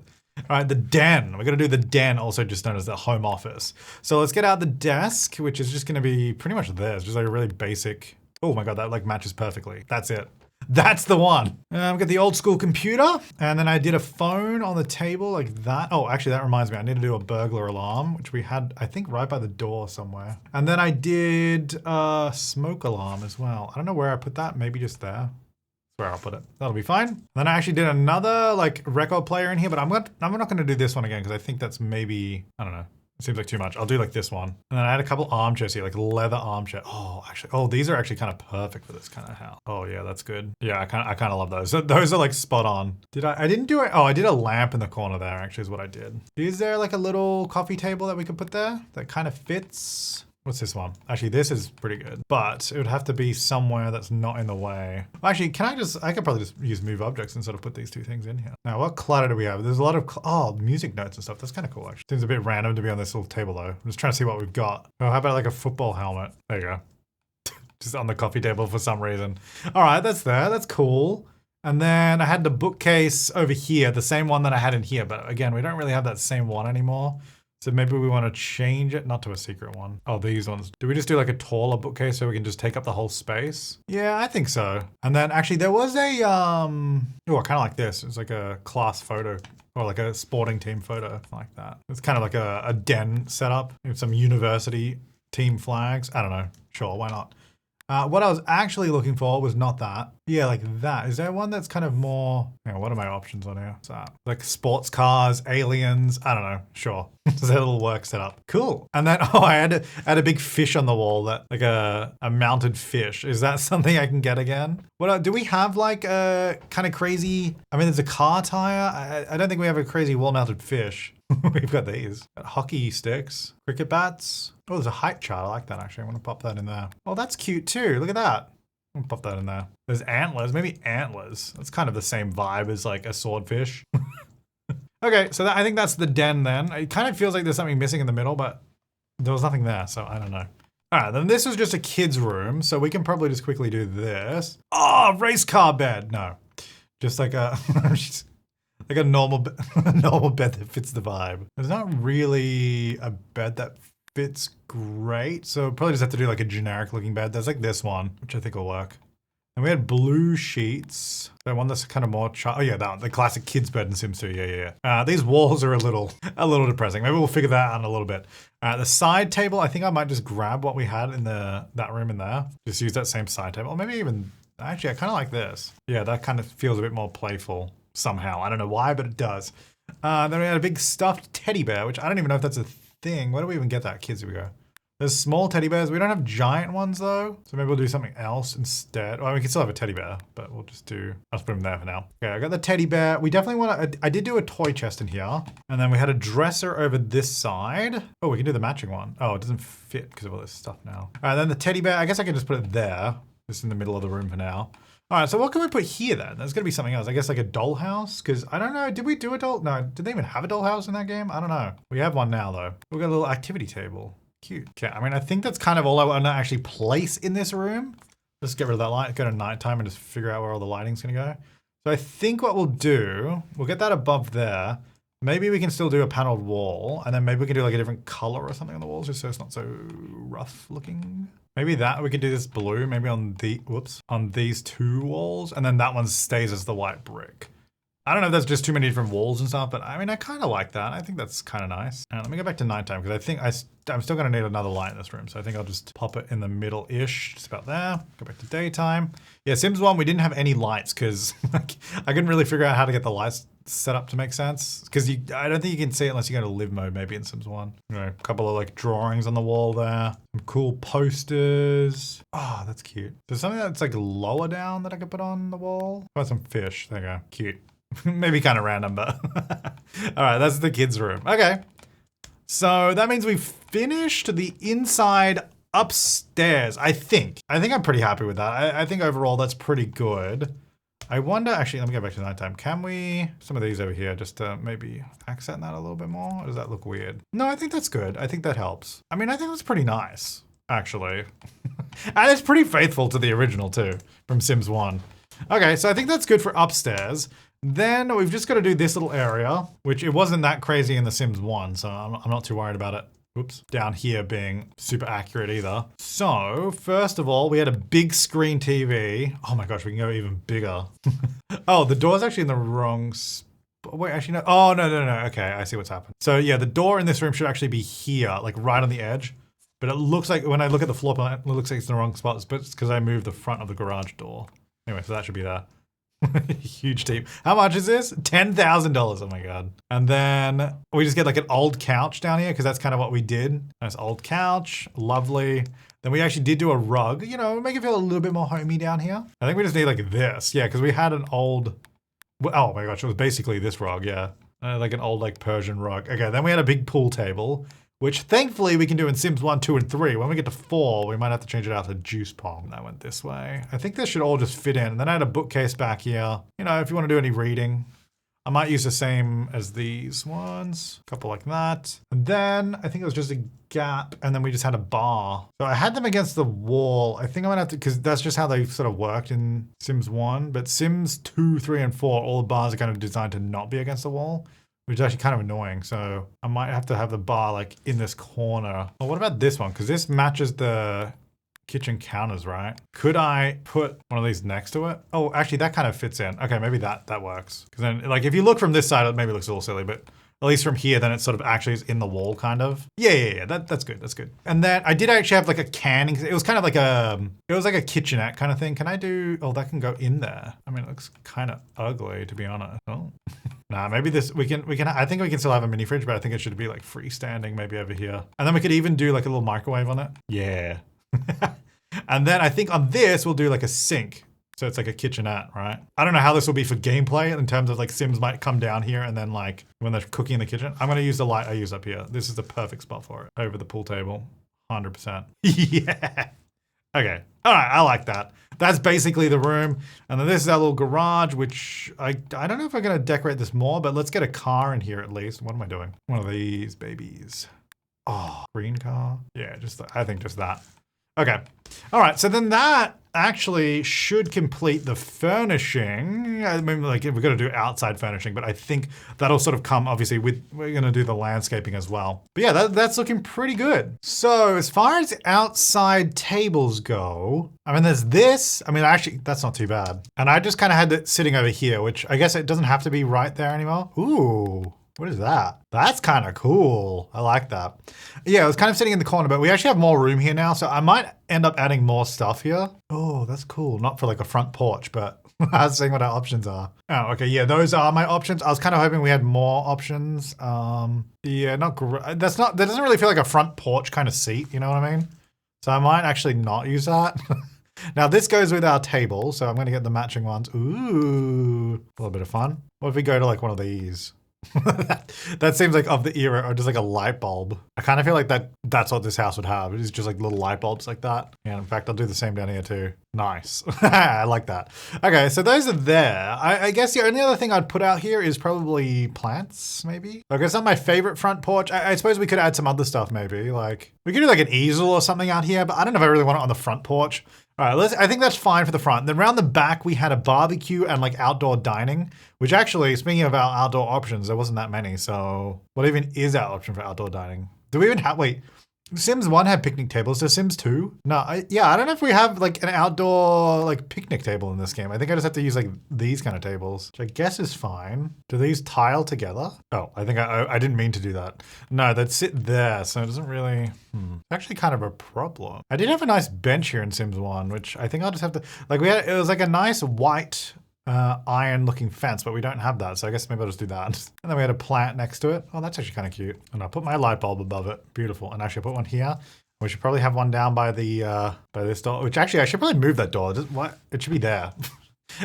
[SPEAKER 1] All right, the den. We're gonna do the den, also just known as the home office. So let's get out the desk, which is just gonna be pretty much this, just like a really basic. Oh my God, that like matches perfectly. That's it. That's the one. I've got the old school computer, and then I did a phone on the table like that. Oh, actually that reminds me, I need to do a burglar alarm, which we had, I think, right by the door somewhere. And then I did a smoke alarm as well. I don't know where I put that, maybe just there. That's where I'll put it. That'll be fine. Then I actually did another like record player in here, but I'm not gonna do this one again because I think that's maybe, I don't know. It seems like too much. I'll do like this one. And then I had a couple armchairs here, like leather armchair. Oh, these are actually kind of perfect for this kind of house. Oh yeah, that's good. Yeah, I kind of love those. So those are like spot on. I didn't do it. Oh, I did a lamp in the corner there actually is what I did. Is there like a little coffee table that we could put there that kind of fits? What's this one? Actually, this is pretty good, but it would have to be somewhere that's not in the way. Actually, I could probably just use move objects and sort of put these two things in here. Now, what clutter do we have? There's a lot of music notes and stuff. That's kind of cool, actually. Seems a bit random to be on this little table, though. I'm just trying to see what we've got. Oh, how about like a football helmet? There you go. Just on the coffee table for some reason. All right, that's there. That's cool. And then I had the bookcase over here, the same one that I had in here. But again, we don't really have that same one anymore. So maybe we want to change it, not to a secret one. Oh, these ones. Do we just do like a taller bookcase so we can just take up the whole space? Yeah, I think so. And then actually there was a, I kind of like this. It's like a class photo or like a sporting team photo like that. It's kind of like a den setup with some university team flags. I don't know. Sure, why not? What I was actually looking for was not that. Yeah, like that. Is there one that's kind of more, what are my options on here? What's that? Like sports cars, aliens, I don't know. Sure. There's a little work set up. Cool. And then, I had a big fish on the wall, that like a mounted fish. Is that something I can get again? What do we have like a kind of crazy, I mean, there's a car tire. I don't think we have a crazy wall-mounted fish. We've got these. Got hockey sticks, cricket bats. Oh, there's a height chart. I like that actually. I want to pop that in there. Oh, that's cute too. Look at that. I'm gonna pop that in there. There's antlers, maybe antlers. That's kind of the same vibe as like a swordfish. Okay, so I think that's the den then. It kind of feels like there's something missing in the middle, but there was nothing there, so I don't know. All right, then this is just a kid's room, so we can probably just quickly do this. Oh, race car bed. No, just like a, like a normal bed that fits the vibe. There's not really a bed that fits great. So probably just have to do like a generic looking bed. There's like this one, which I think will work. And we had blue sheets. So one that's kind of more, oh yeah, that one, the classic kids bed in Sims 2. Yeah. These walls are a little depressing. Maybe we'll figure that out in a little bit. The side table, I think I might just grab what we had in that room in there. Just use that same side table. Or maybe even, actually, I kind of like this. Yeah, that kind of feels a bit more playful somehow. I don't know why, but it does. Then we had a big stuffed teddy bear, which I don't even know if that's a thing. Where do we even get that? Kids, here we go. There's small teddy bears. We don't have giant ones though. So maybe we'll do something else instead. Well, we can still have a teddy bear, but we'll just I'll just put him there for now. Okay, I got the teddy bear. We definitely want to, I did do a toy chest in here. And then we had a dresser over this side. Oh, we can do the matching one. Oh, it doesn't fit because of all this stuff now. All right, then the teddy bear, I guess I can just put it there. Just in the middle of the room for now. All right, so what can we put here then? There's gonna be something else. I guess like a dollhouse, because I don't know, did we do a doll? No, did they even have a dollhouse in that game? I don't know. We have one now though. We've got a little activity table. Cute. Okay, I mean, I think that's kind of all I want to actually place in this room. Just get rid of that light, go to nighttime and just figure out where all the lighting's gonna go. So I think what we'll do, we'll get that above there. Maybe we can still do a paneled wall, and then maybe we can do like a different color or something on the walls just so it's not so rough looking. Maybe that, we can do this blue, maybe on on these two walls, and then that one stays as the white brick. I don't know if that's just too many different walls and stuff, but I mean, I kind of like that. I think that's kind of nice. And let me go back to nighttime, because I think I'm still going to need another light in this room. So I think I'll just pop it in the middle-ish, just about there. Go back to daytime. Yeah, Sims 1, we didn't have any lights, because like, I couldn't really figure out how to get the lights set up to make sense. Because I don't think you can see it unless you go to live mode, maybe in Sims 1. You know, a couple of like drawings on the wall there. Some cool posters. Oh, that's cute. There's something that's like lower down that I could put on the wall. Got some fish. There you go. Cute. Maybe kind of random, but all right, that's the kids' room. Okay, so that means we've finished the inside upstairs. I think I'm pretty happy with that. I think overall that's pretty good. I wonder, actually, let me go back to nighttime. Can we, some of these over here, just to maybe accent that a little bit more? Or does that look weird? No, I think that's good. I think that helps. I mean, I think that's pretty nice, actually. And it's pretty faithful to the original too, from Sims 1. Okay, so I think that's good for upstairs. Then we've just got to do this little area, which it wasn't that crazy in the Sims 1, so I'm not too worried about it. Oops, down here being super accurate either. So first of all, we had a big screen TV. Oh my gosh, we can go even bigger. Oh, the door's actually in the wrong spot. Wait, actually no. Oh, no. Okay, I see what's happened. So yeah, the door in this room should actually be here, like right on the edge. But it looks like, when I look at the floor plan, it looks like it's in the wrong spot, but it's because I moved the front of the garage door. Anyway, so that should be there. Huge team. How much is this? $10,000. Oh my God. And then we just get like an old couch down here because that's kind of what we did. Nice old couch. Lovely. Then we actually did do a rug, you know, make it feel a little bit more homey down here. I think we just need like this. Yeah, because we had an old, oh my gosh, it was basically this rug. Yeah. Like an old like Persian rug. Okay, then we had a big pool table, which thankfully we can do in Sims 1, 2, and 3. When we get to 4, we might have to change it out to Juice Pong. That went this way. I think this should all just fit in. And then I had a bookcase back here. You know, if you want to do any reading. I might use the same as these ones. A couple like that. And then I think it was just a gap, and then we just had a bar. So I had them against the wall. I think I'm gonna have to, because that's just how they sort of worked in Sims 1. But Sims 2, 3, and 4, all the bars are kind of designed to not be against the wall, which is actually kind of annoying. So I might have to have the bar like in this corner. Oh, what about this one? Because this matches the kitchen counters, right? Could I put one of these next to it? Oh, actually that kind of fits in. Okay, maybe that works. Because then like if you look from this side, it maybe looks a little silly, but at least from here, then it sort of actually is in the wall kind of. Yeah, that's good, that's good. And then I did actually have like a canning, it was kind of like it was like a kitchenette kind of thing. Can I do, oh, that can go in there. I mean, it looks kind of ugly to be honest. Oh. Nah, maybe this, we can, I think we can still have a mini fridge, but I think it should be like freestanding maybe over here. And then we could even do like a little microwave on it. Yeah. And then I think on this, we'll do like a sink. So it's like a kitchenette, right? I don't know how this will be for gameplay in terms of like Sims might come down here and then like when they're cooking in the kitchen. I'm going to use the light I use up here. This is the perfect spot for it. Over the pool table. 100%. Yeah. Okay. All right. I like that. That's basically the room. And then this is our little garage, which I don't know if I'm going to decorate this more, but let's get a car in here at least. What am I doing? One of these babies. Oh, green car. Yeah, I think just that. Okay. All right, so then that actually should complete the furnishing. I mean, like, we're going to do outside furnishing, but I think that'll sort of come, obviously, we're going to do the landscaping as well. But yeah, that's looking pretty good. So as far as outside tables go, I mean, there's this. I mean, actually, that's not too bad. And I just kind of had it sitting over here, which I guess it doesn't have to be right there anymore. Ooh. What is that? That's kind of cool. I like that. Yeah, it was kind of sitting in the corner, but we actually have more room here now, so I might end up adding more stuff here. Oh, that's cool. Not for like a front porch, but I was seeing what our options are. Oh, okay. Yeah, those are my options. I was kind of hoping we had more options. Yeah, not great. That doesn't really feel like a front porch kind of seat, you know what I mean? So I might actually not use that. Now this goes with our table, so I'm going to get the matching ones. Ooh, a little bit of fun. What if we go to like one of these? That seems like of the era, or just like a light bulb. I kind of feel like that's what this house would have. It's just like little light bulbs like that. Yeah, in fact, I'll do the same down here too. Nice. I like that. Okay, so those are there. I guess the only other thing I'd put out here is probably plants, maybe. Like, it's not my favorite front porch. I suppose we could add some other stuff, maybe. Like, we could do like an easel or something out here, but I don't know if I really want it on the front porch. All right, I think that's fine for the front. Then around the back, we had a barbecue and like outdoor dining, which actually, speaking of our outdoor options, there wasn't that many. So what even is our option for outdoor dining? Do we even have, wait, Sims 1 had picnic tables. Does Sims 2? No, I don't know if we have like an outdoor like picnic table in this game. I think I just have to use like these kind of tables, which I guess is fine. Do these tile together? Oh, I think I didn't mean to do that. No, they'd sit there, so it doesn't really, it's actually kind of a problem. I did have a nice bench here in Sims 1, which I think I'll just have to, like it was like a nice white iron looking fence, but we don't have that, so I guess maybe I'll just do that. And then we had a plant next to it. Oh, that's actually kind of cute. And I'll put my light bulb above it. Beautiful. And actually I'll put one here. We should probably have one down by the by this door, which actually I should probably move that door. What? It should be there.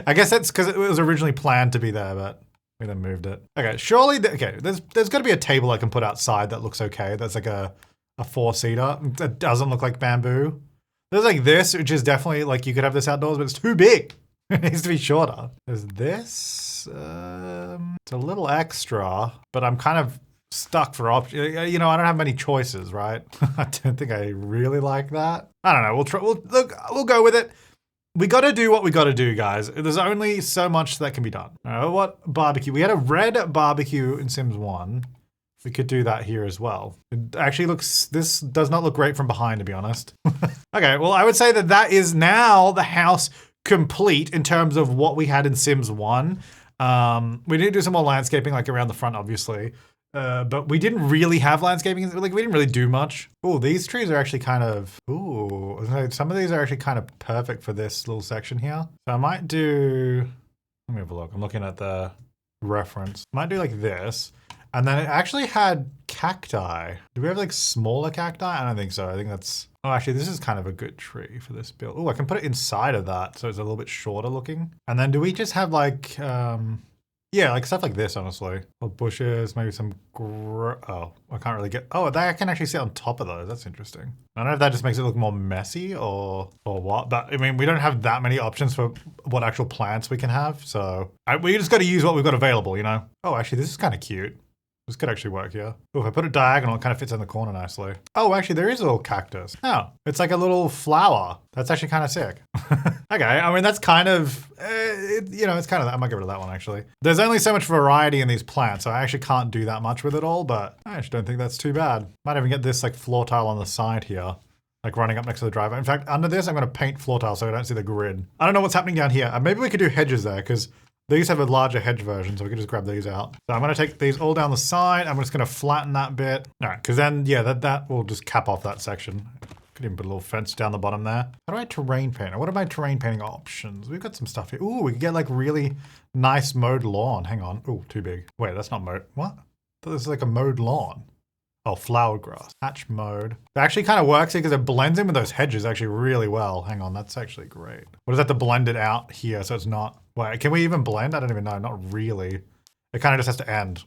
[SPEAKER 1] I guess that's because it was originally planned to be there, but we then moved it. Okay, surely, okay, there's got to be a table I can put outside that looks okay. That's like a four-seater that doesn't look like bamboo. There's like this, which is definitely like you could have this outdoors, but it's too big. It needs to be shorter. There's this. It's a little extra, but I'm kind of stuck for options. You know, I don't have many choices, right? I don't think I really like that. I don't know. We'll try. We'll go with it. We got to do what we got to do, guys. There's only so much that can be done. What barbecue? We had a red barbecue in Sims 1. We could do that here as well. It actually looks, this does not look great from behind, to be honest. Okay, well, I would say that is now the house complete in terms of what we had in Sims 1. We did do some more landscaping, like around the front, obviously. But we didn't really have landscaping. Like, we didn't really do much. Oh, these trees are actually kind of, some of these are actually kind of perfect for this little section here. So I might do, let me have a look. I'm looking at the reference. I might do like this. And then it actually had cacti. Do we have like smaller cacti? I don't think so. I think that's, oh, actually this is kind of a good tree for this build. Oh, I can put it inside of that. So it's a little bit shorter looking. And then do we just have like, yeah, like stuff like this, honestly. Or bushes, maybe some, oh, I can't really get, oh, I can actually sit on top of those. That's interesting. I don't know if that just makes it look more messy or what, but I mean, we don't have that many options for what actual plants we can have. So we just got to use what we've got available, you know? Oh, actually, this is kind of cute. This could actually work here. Oh, if I put it diagonal, it kind of fits in the corner nicely. Oh, actually, there is a little cactus. Oh, it's like a little flower. That's actually kind of sick. Okay, I mean, that's kind of, you know, it's kind of, I might get rid of that one, actually. There's only so much variety in these plants, so I actually can't do that much with it all, but I actually don't think that's too bad. Might even get this, like, floor tile on the side here, like running up next to the driveway. In fact, under this, I'm going to paint floor tile so I don't see the grid. I don't know what's happening down here. Maybe we could do hedges there, because these have a larger hedge version, so we can just grab these out. So I'm gonna take these all down the side. I'm just gonna flatten that bit. All right, because then, yeah, that will just cap off that section. Could even put a little fence down the bottom there. How do I terrain paint? What are my terrain painting options? We've got some stuff here. Ooh, we could get like really nice mowed lawn. Hang on. Ooh, too big. Wait, that's not mowed. What? I thought this is like a mowed lawn. Oh, flower grass. Patch mode. It actually kind of works here because it blends in with those hedges actually really well. Hang on, that's actually great. What does that have to blend it out here so it's not... Wait, can we even blend? I don't even know. Not really. It kind of just has to end.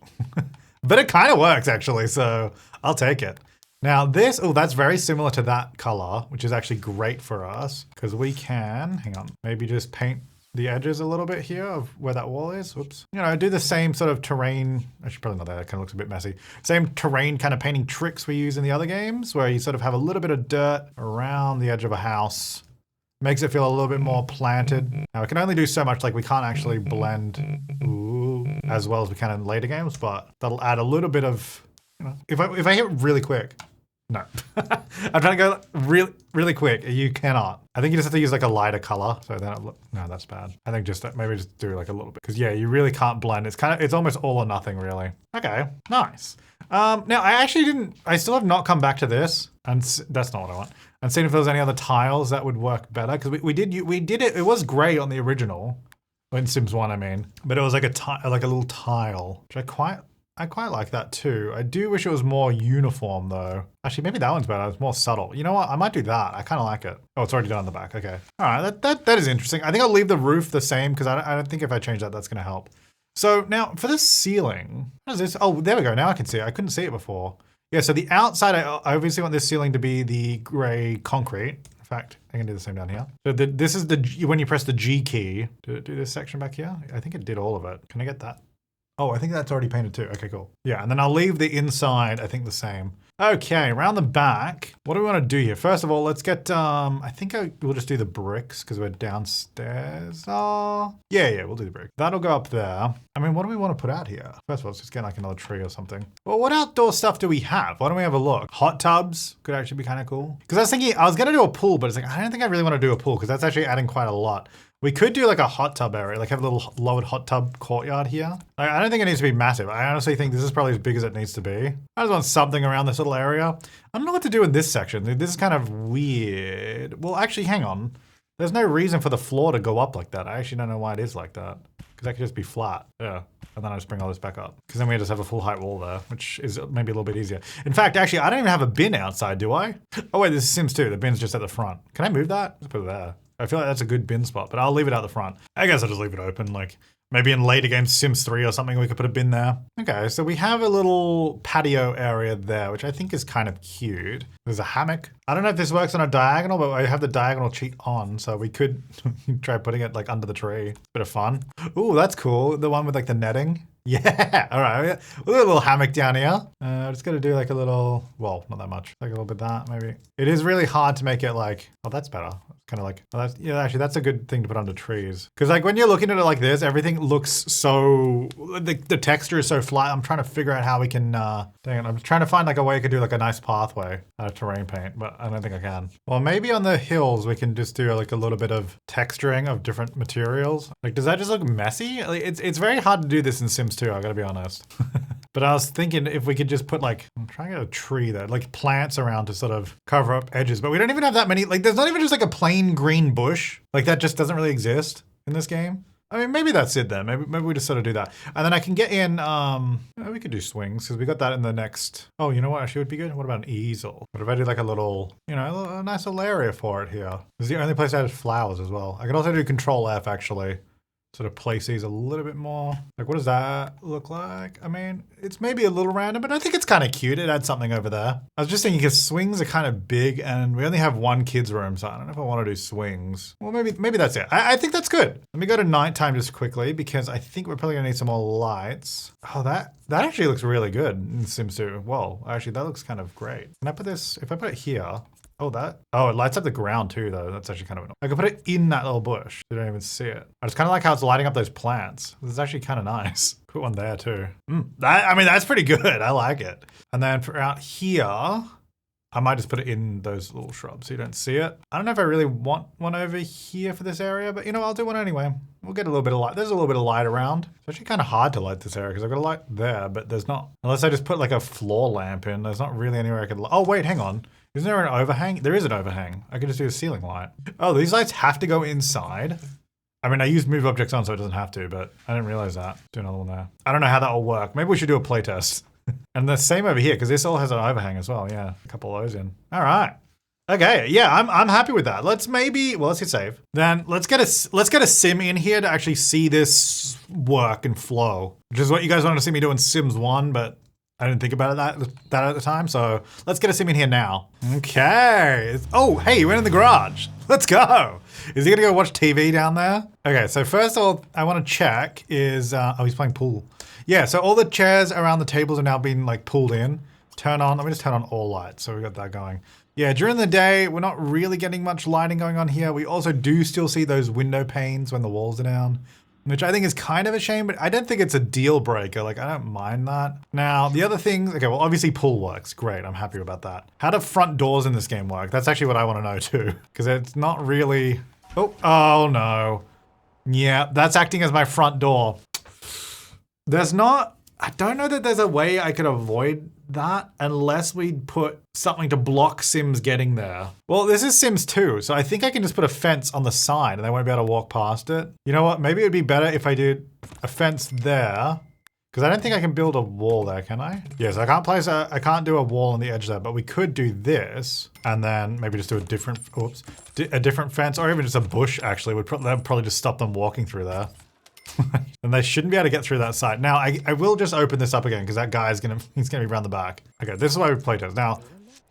[SPEAKER 1] But it kind of works actually, so I'll take it. Now this, oh, that's very similar to that color, which is actually great for us because we can, hang on, maybe just paint the edges a little bit here of where that wall is. Whoops. You know, do the same sort of terrain. Actually, probably not there. That kind of looks a bit messy. Same terrain kind of painting tricks we use in the other games where you sort of have a little bit of dirt around the edge of a house. Makes it feel a little bit more planted. Now, we can only do so much, like we can't actually blend as well as we can in later games, but that'll add a little bit of, you know, if I hit really quick, no. I'm trying to go really quick. You cannot. I think you just have to use like a lighter color. So then no, that's bad. I think just maybe just do like a little bit. Because yeah, you really can't blend. It's almost all or nothing really. Okay, nice. Now I still have not come back to this. And that's not what I want. And seeing if there was any other tiles that would work better. Because we did it. It was gray on the original. In Sims 1, I mean. But it was like a little tile. Which I quite like that too. I do wish it was more uniform though. Actually, maybe that one's better. It's more subtle. You know what? I might do that. I kind of like it. Oh, it's already done on the back. Okay. All right. That is interesting. I think I'll leave the roof the same because I don't think if I change that, that's going to help. So now for the ceiling, what is this? Oh, there we go. Now I can see it. I couldn't see it before. Yeah. So the outside, I obviously want this ceiling to be the gray concrete. In fact, I can do the same down here. So this is when you press the G key. Did it do this section back here? I think it did all of it. Can I get that? Oh, I think that's already painted too. Okay, cool. Yeah, and then I'll leave the inside, I think the same. Okay, around the back, what do we want to do here? First of all, let's get, I think we'll just do the bricks because we're downstairs. Oh, yeah, we'll do the brick. That'll go up there. I mean, what do we want to put out here? First of all, let's just get like another tree or something. Well, what outdoor stuff do we have? Why don't we have a look? Hot tubs could actually be kind of cool. Because I was thinking, I was going to do a pool, but it's like, I don't think I really want to do a pool because that's actually adding quite a lot. We could do like a hot tub area, like have a little lowered hot tub courtyard here. I don't think it needs to be massive. I honestly think this is probably as big as it needs to be. I just want something around this little area. I don't know what to do in this section. This is kind of weird. Well, actually, hang on. There's no reason for the floor to go up like that. I actually don't know why it is like that. Because that could just be flat. Yeah. And then I just bring all this back up. Because then we just have a full height wall there, which is maybe a little bit easier. In fact, actually, I don't even have a bin outside, do I? Oh wait, this is Sims 2. The bin's just at the front. Can I move that? Just put it there. I feel like that's a good bin spot, but I'll leave it out the front. I guess I'll just leave it open. Like maybe in later games, Sims 3 or something, we could put a bin there. Okay, so we have a little patio area there, which I think is kind of cute. There's a hammock. I don't know if this works on a diagonal, but I have the diagonal cheat on, so we could try putting it like under the tree. Bit of fun. Ooh, that's cool. The one with like the netting. Yeah, all right. We'll do a little hammock down here. I'm just gonna do like a little, well, not that much. Like a little bit of that, maybe. It is really hard to make it like, oh, that's better. Kind of like, well, yeah, actually, that's a good thing to put under trees. Because like when you're looking at it like this, everything looks so, the texture is so flat. I'm trying to figure out how we can, dang it, I'm trying to find like a way I could do like a nice pathway out of terrain paint, but I don't think I can. Well, maybe on the hills, we can just do like a little bit of texturing of different materials. Like, does that just look messy? Like, it's very hard to do this in Sims 2, I gotta be honest. But I was thinking if we could just put like, I'm trying to get a tree there, like plants around to sort of cover up edges, but we don't even have that many, like there's not even just like a plain green bush. Like that just doesn't really exist in this game. I mean, maybe that's it then. Maybe we just sort of do that. And then I can get in, we could do swings because we got that in the next, oh, you know what actually would be good? What about an easel? What if I do like a little, you know, a nice little area for it here? This is the only place that has flowers as well. I could also do Control F actually. Sort of place these a little bit more. Like, what does that look like? I mean, it's maybe a little random, but I think it's kind of cute. It adds something over there. I was just thinking because swings are kind of big and we only have one kid's room, so I don't know if I want to do swings. Well, maybe that's it. I think that's good. Let me go to nighttime just quickly because I think we're probably gonna need some more lights. Oh, that actually looks really good in Sims 2. Whoa, actually that looks kind of great. Can I put this, if I put it here, oh, it lights up the ground too, though. That's actually kind of annoying. I could put it in that little bush. You don't even see it. I just kind of like how it's lighting up those plants. This is actually kind of nice. Put one there too. I mean, that's pretty good. I like it. And then for out here, I might just put it in those little shrubs so you don't see it. I don't know if I really want one over here for this area, but you know, I'll do one anyway. We'll get a little bit of light. There's a little bit of light around. It's actually kind of hard to light this area because I've got a light there, but there's not. Unless I just put like a floor lamp in, there's not really anywhere I could light. Oh, wait, hang on. Isn't there an overhang? There is an overhang. I could just do a ceiling light. Oh, these lights have to go inside. I mean, I used move objects on so it doesn't have to, but I didn't realize that. Do another one there. I don't know how that will work. Maybe we should do a playtest. And the same over here, because this all has an overhang as well. Yeah, a couple of those in. All right. Okay, yeah, I'm happy with that. Let's let's hit save. Then let's get a sim in here to actually see this work and flow, which is what you guys wanted to see me do in Sims 1, but I didn't think about that at the time, so let's get a sim in here now. Okay. Oh, hey, you went in the garage. Let's go. Is he gonna go watch TV down there? Okay, so first of all, I want to check is, oh, he's playing pool. Yeah, so all the chairs around the tables are now being like pulled in. Turn on, let me just turn on all lights, so we got that going. Yeah, during the day, we're not really getting much lighting going on here. We also do still see those window panes when the walls are down, which I think is kind of a shame, but I don't think it's a deal breaker. Like, I don't mind that. Now, the other things, okay, well, obviously pool works. Great, I'm happy about that. How do front doors in this game work? That's actually what I want to know too, because it's not really, oh no. Yeah, that's acting as my front door. There's not, I don't know that there's a way I could avoid that unless we put something to block Sims getting there. Well, this is Sims 2, so I think I can just put a fence on the side and they won't be able to walk past it. You know what? Maybe it'd be better if I did a fence there, because I don't think I can build a wall there, can I? Yes, I can't do a wall on the edge there, but we could do this and then maybe just do a different, a different fence, or even just a bush actually would probably just stop them walking through there. And they shouldn't be able to get through that side. Now, I will just open this up again because that guy is he's gonna be around the back. Okay, this is why we playtest. Now,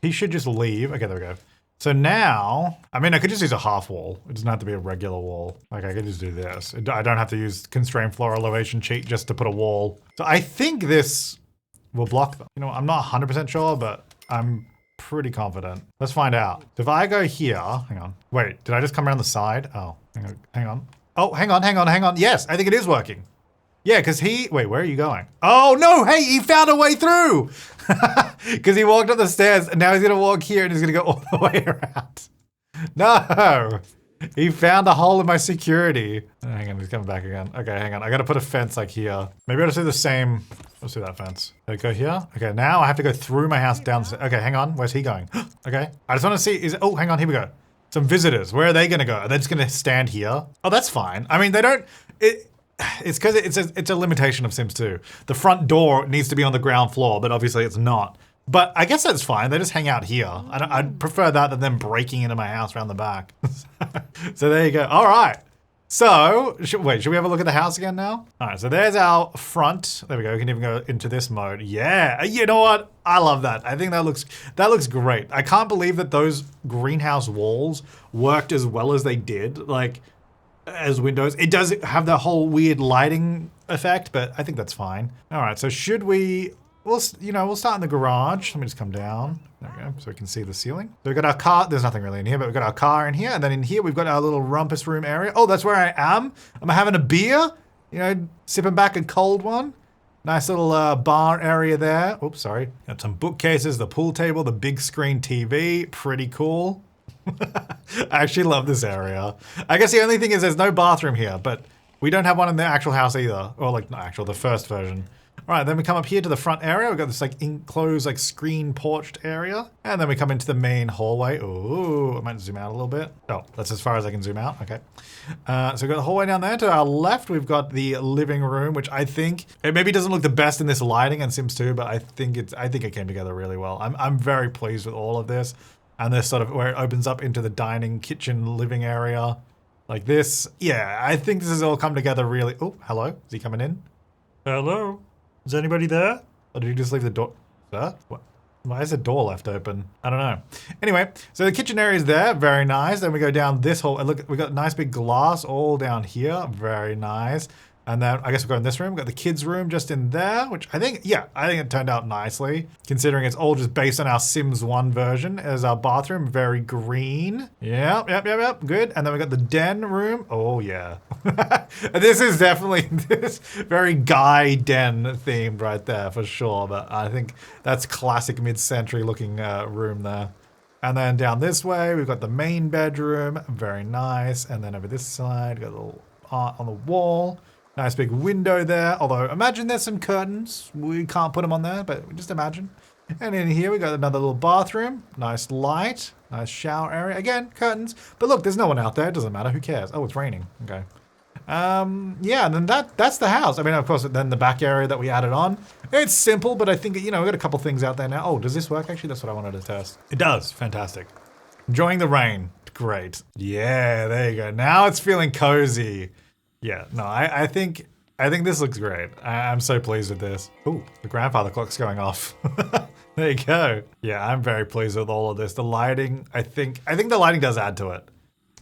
[SPEAKER 1] he should just leave. Okay, there we go. So now, I mean, I could just use a half wall. It doesn't have to be a regular wall. Like, I could just do this. I don't have to use constrained floor elevation cheat just to put a wall. So I think this will block them. You know, I'm not 100% sure, but I'm pretty confident. Let's find out. So if I go here, hang on. Wait, did I just come around the side? Oh, hang on. Oh, hang on. Yes, I think it is working. Yeah, because wait, where are you going? Oh no, hey, he found a way through! Because he walked up the stairs and now he's gonna walk here and he's gonna go all the way around. No! He found a hole in my security. Oh, hang on, he's coming back again. Okay, hang on, I gotta put a fence like here. Maybe I'll just do the same, let's do that fence. Okay, go here. Okay, now I have to go through my house down. Okay, hang on, where's he going? Okay, I just wanna see, oh, hang on, here we go. Some visitors, where are they gonna go? Are they just gonna stand here? Oh, that's fine. I mean, they don't, it's because it's a limitation of Sims 2. The front door needs to be on the ground floor, but obviously it's not. But I guess that's fine. They just hang out here. I'd prefer that than them breaking into my house around the back. So there you go. All right. So, should we have a look at the house again now? All right, so there's our front. There we go. We can even go into this mode. Yeah, you know what? I love that. I think that looks great. I can't believe that those greenhouse walls worked as well as they did, like, as windows. It does have the whole weird lighting effect, but I think that's fine. All right, so we'll start in the garage. Let me just come down. There we go, so we can see the ceiling. So we've got our car. There's nothing really in here, but we've got our car in here. And then in here, we've got our little rumpus room area. Oh, that's where I am. I'm having a beer, you know, sipping back a cold one. Nice little bar area there. Oops, sorry. Got some bookcases, the pool table, the big screen TV. Pretty cool. I actually love this area. I guess the only thing is there's no bathroom here, but we don't have one in the actual house either. Or like, not actual, the first version. All right, then we come up here to the front area. We've got this like enclosed, like screen porched area. And then we come into the main hallway. Ooh, I might zoom out a little bit. Oh, that's as far as I can zoom out, okay. So we've got the hallway down there. To our left, we've got the living room, which I think, it maybe doesn't look the best in this lighting and Sims 2, but I think it came together really well. I'm very pleased with all of this. And this sort of, where it opens up into the dining, kitchen, living area. Like this. Yeah, I think this has all come together really. Oh, hello, is he coming in? Hello? Is anybody there? Or did you just leave the door? Sir? What? Why is the door left open? I don't know. Anyway, so the kitchen area is there. Very nice. Then we go down this hall. And look, we got nice big glass all down here. Very nice. And then I guess we'll go in this room. We've got the kids' room just in there, which I think it turned out nicely, considering it's all just based on our Sims 1 version as our bathroom. Very green. Yep. Good. And then we got the den room. Oh, yeah. This is definitely this very Guy den themed right there for sure. But I think that's classic mid-century looking room there. And then down this way, we've got the main bedroom. Very nice. And then over this side, we've got a little art on the wall. Nice big window there, although imagine there's some curtains. We can't put them on there, but just imagine. And in here we got another little bathroom. Nice light, nice shower area. Again, curtains. But look, there's no one out there. It doesn't matter. Who cares? Oh, it's raining. Okay. Yeah, and then that's the house. I mean, of course, then the back area that we added on. It's simple, but I think, you know, we got a couple things out there now. Oh, does this work? Actually, that's what I wanted to test. It does. Fantastic. Enjoying the rain. Great. Yeah, there you go. Now it's feeling cozy. Yeah, no, I think I think this looks great. I'm so pleased with this. Ooh, the grandfather clock's going off. There you go. Yeah, I'm very pleased with all of this. The lighting, I think the lighting does add to it.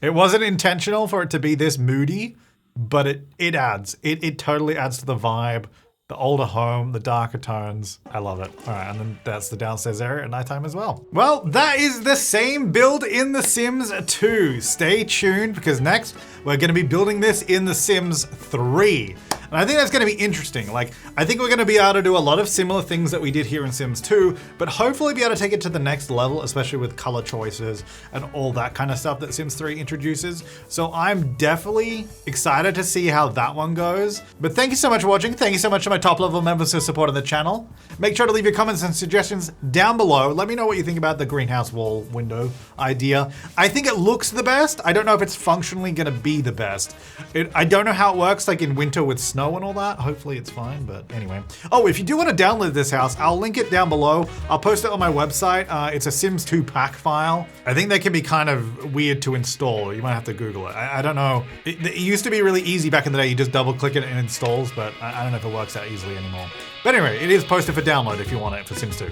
[SPEAKER 1] It wasn't intentional for it to be this moody, but it adds. It totally adds to the vibe. The older home, the darker tones. I love it. All right, and then that's the downstairs area at nighttime as well. Well, that is the same build in The Sims 2. Stay tuned because next we're gonna be building this in The Sims 3. And I think that's gonna be interesting. Like, I think we're gonna be able to do a lot of similar things that we did here in Sims 2, but hopefully be able to take it to the next level, especially with color choices and all that kind of stuff that Sims 3 introduces. So I'm definitely excited to see how that one goes. But thank you so much for watching. Thank you so much to my top level members for supporting the channel. Make sure to leave your comments and suggestions down below. Let me know what you think about the greenhouse wall window idea. I think it looks the best. I don't know if it's functionally gonna be the best. I don't know how it works like in winter with snow and all that. Hopefully it's fine, but anyway. Oh, if you do want to download this house, I'll link it down below. I'll post it on my website. It's a Sims 2 pack file. I think they can be kind of weird to install. You might have to Google it. I don't know. It used to be really easy back in the day. You just double click it and it installs, but I don't know if it works that easily anymore. But anyway, it is posted for download if you want it for Sims 2.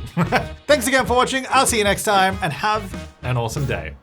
[SPEAKER 1] Thanks again for watching. I'll see you next time and have an awesome day.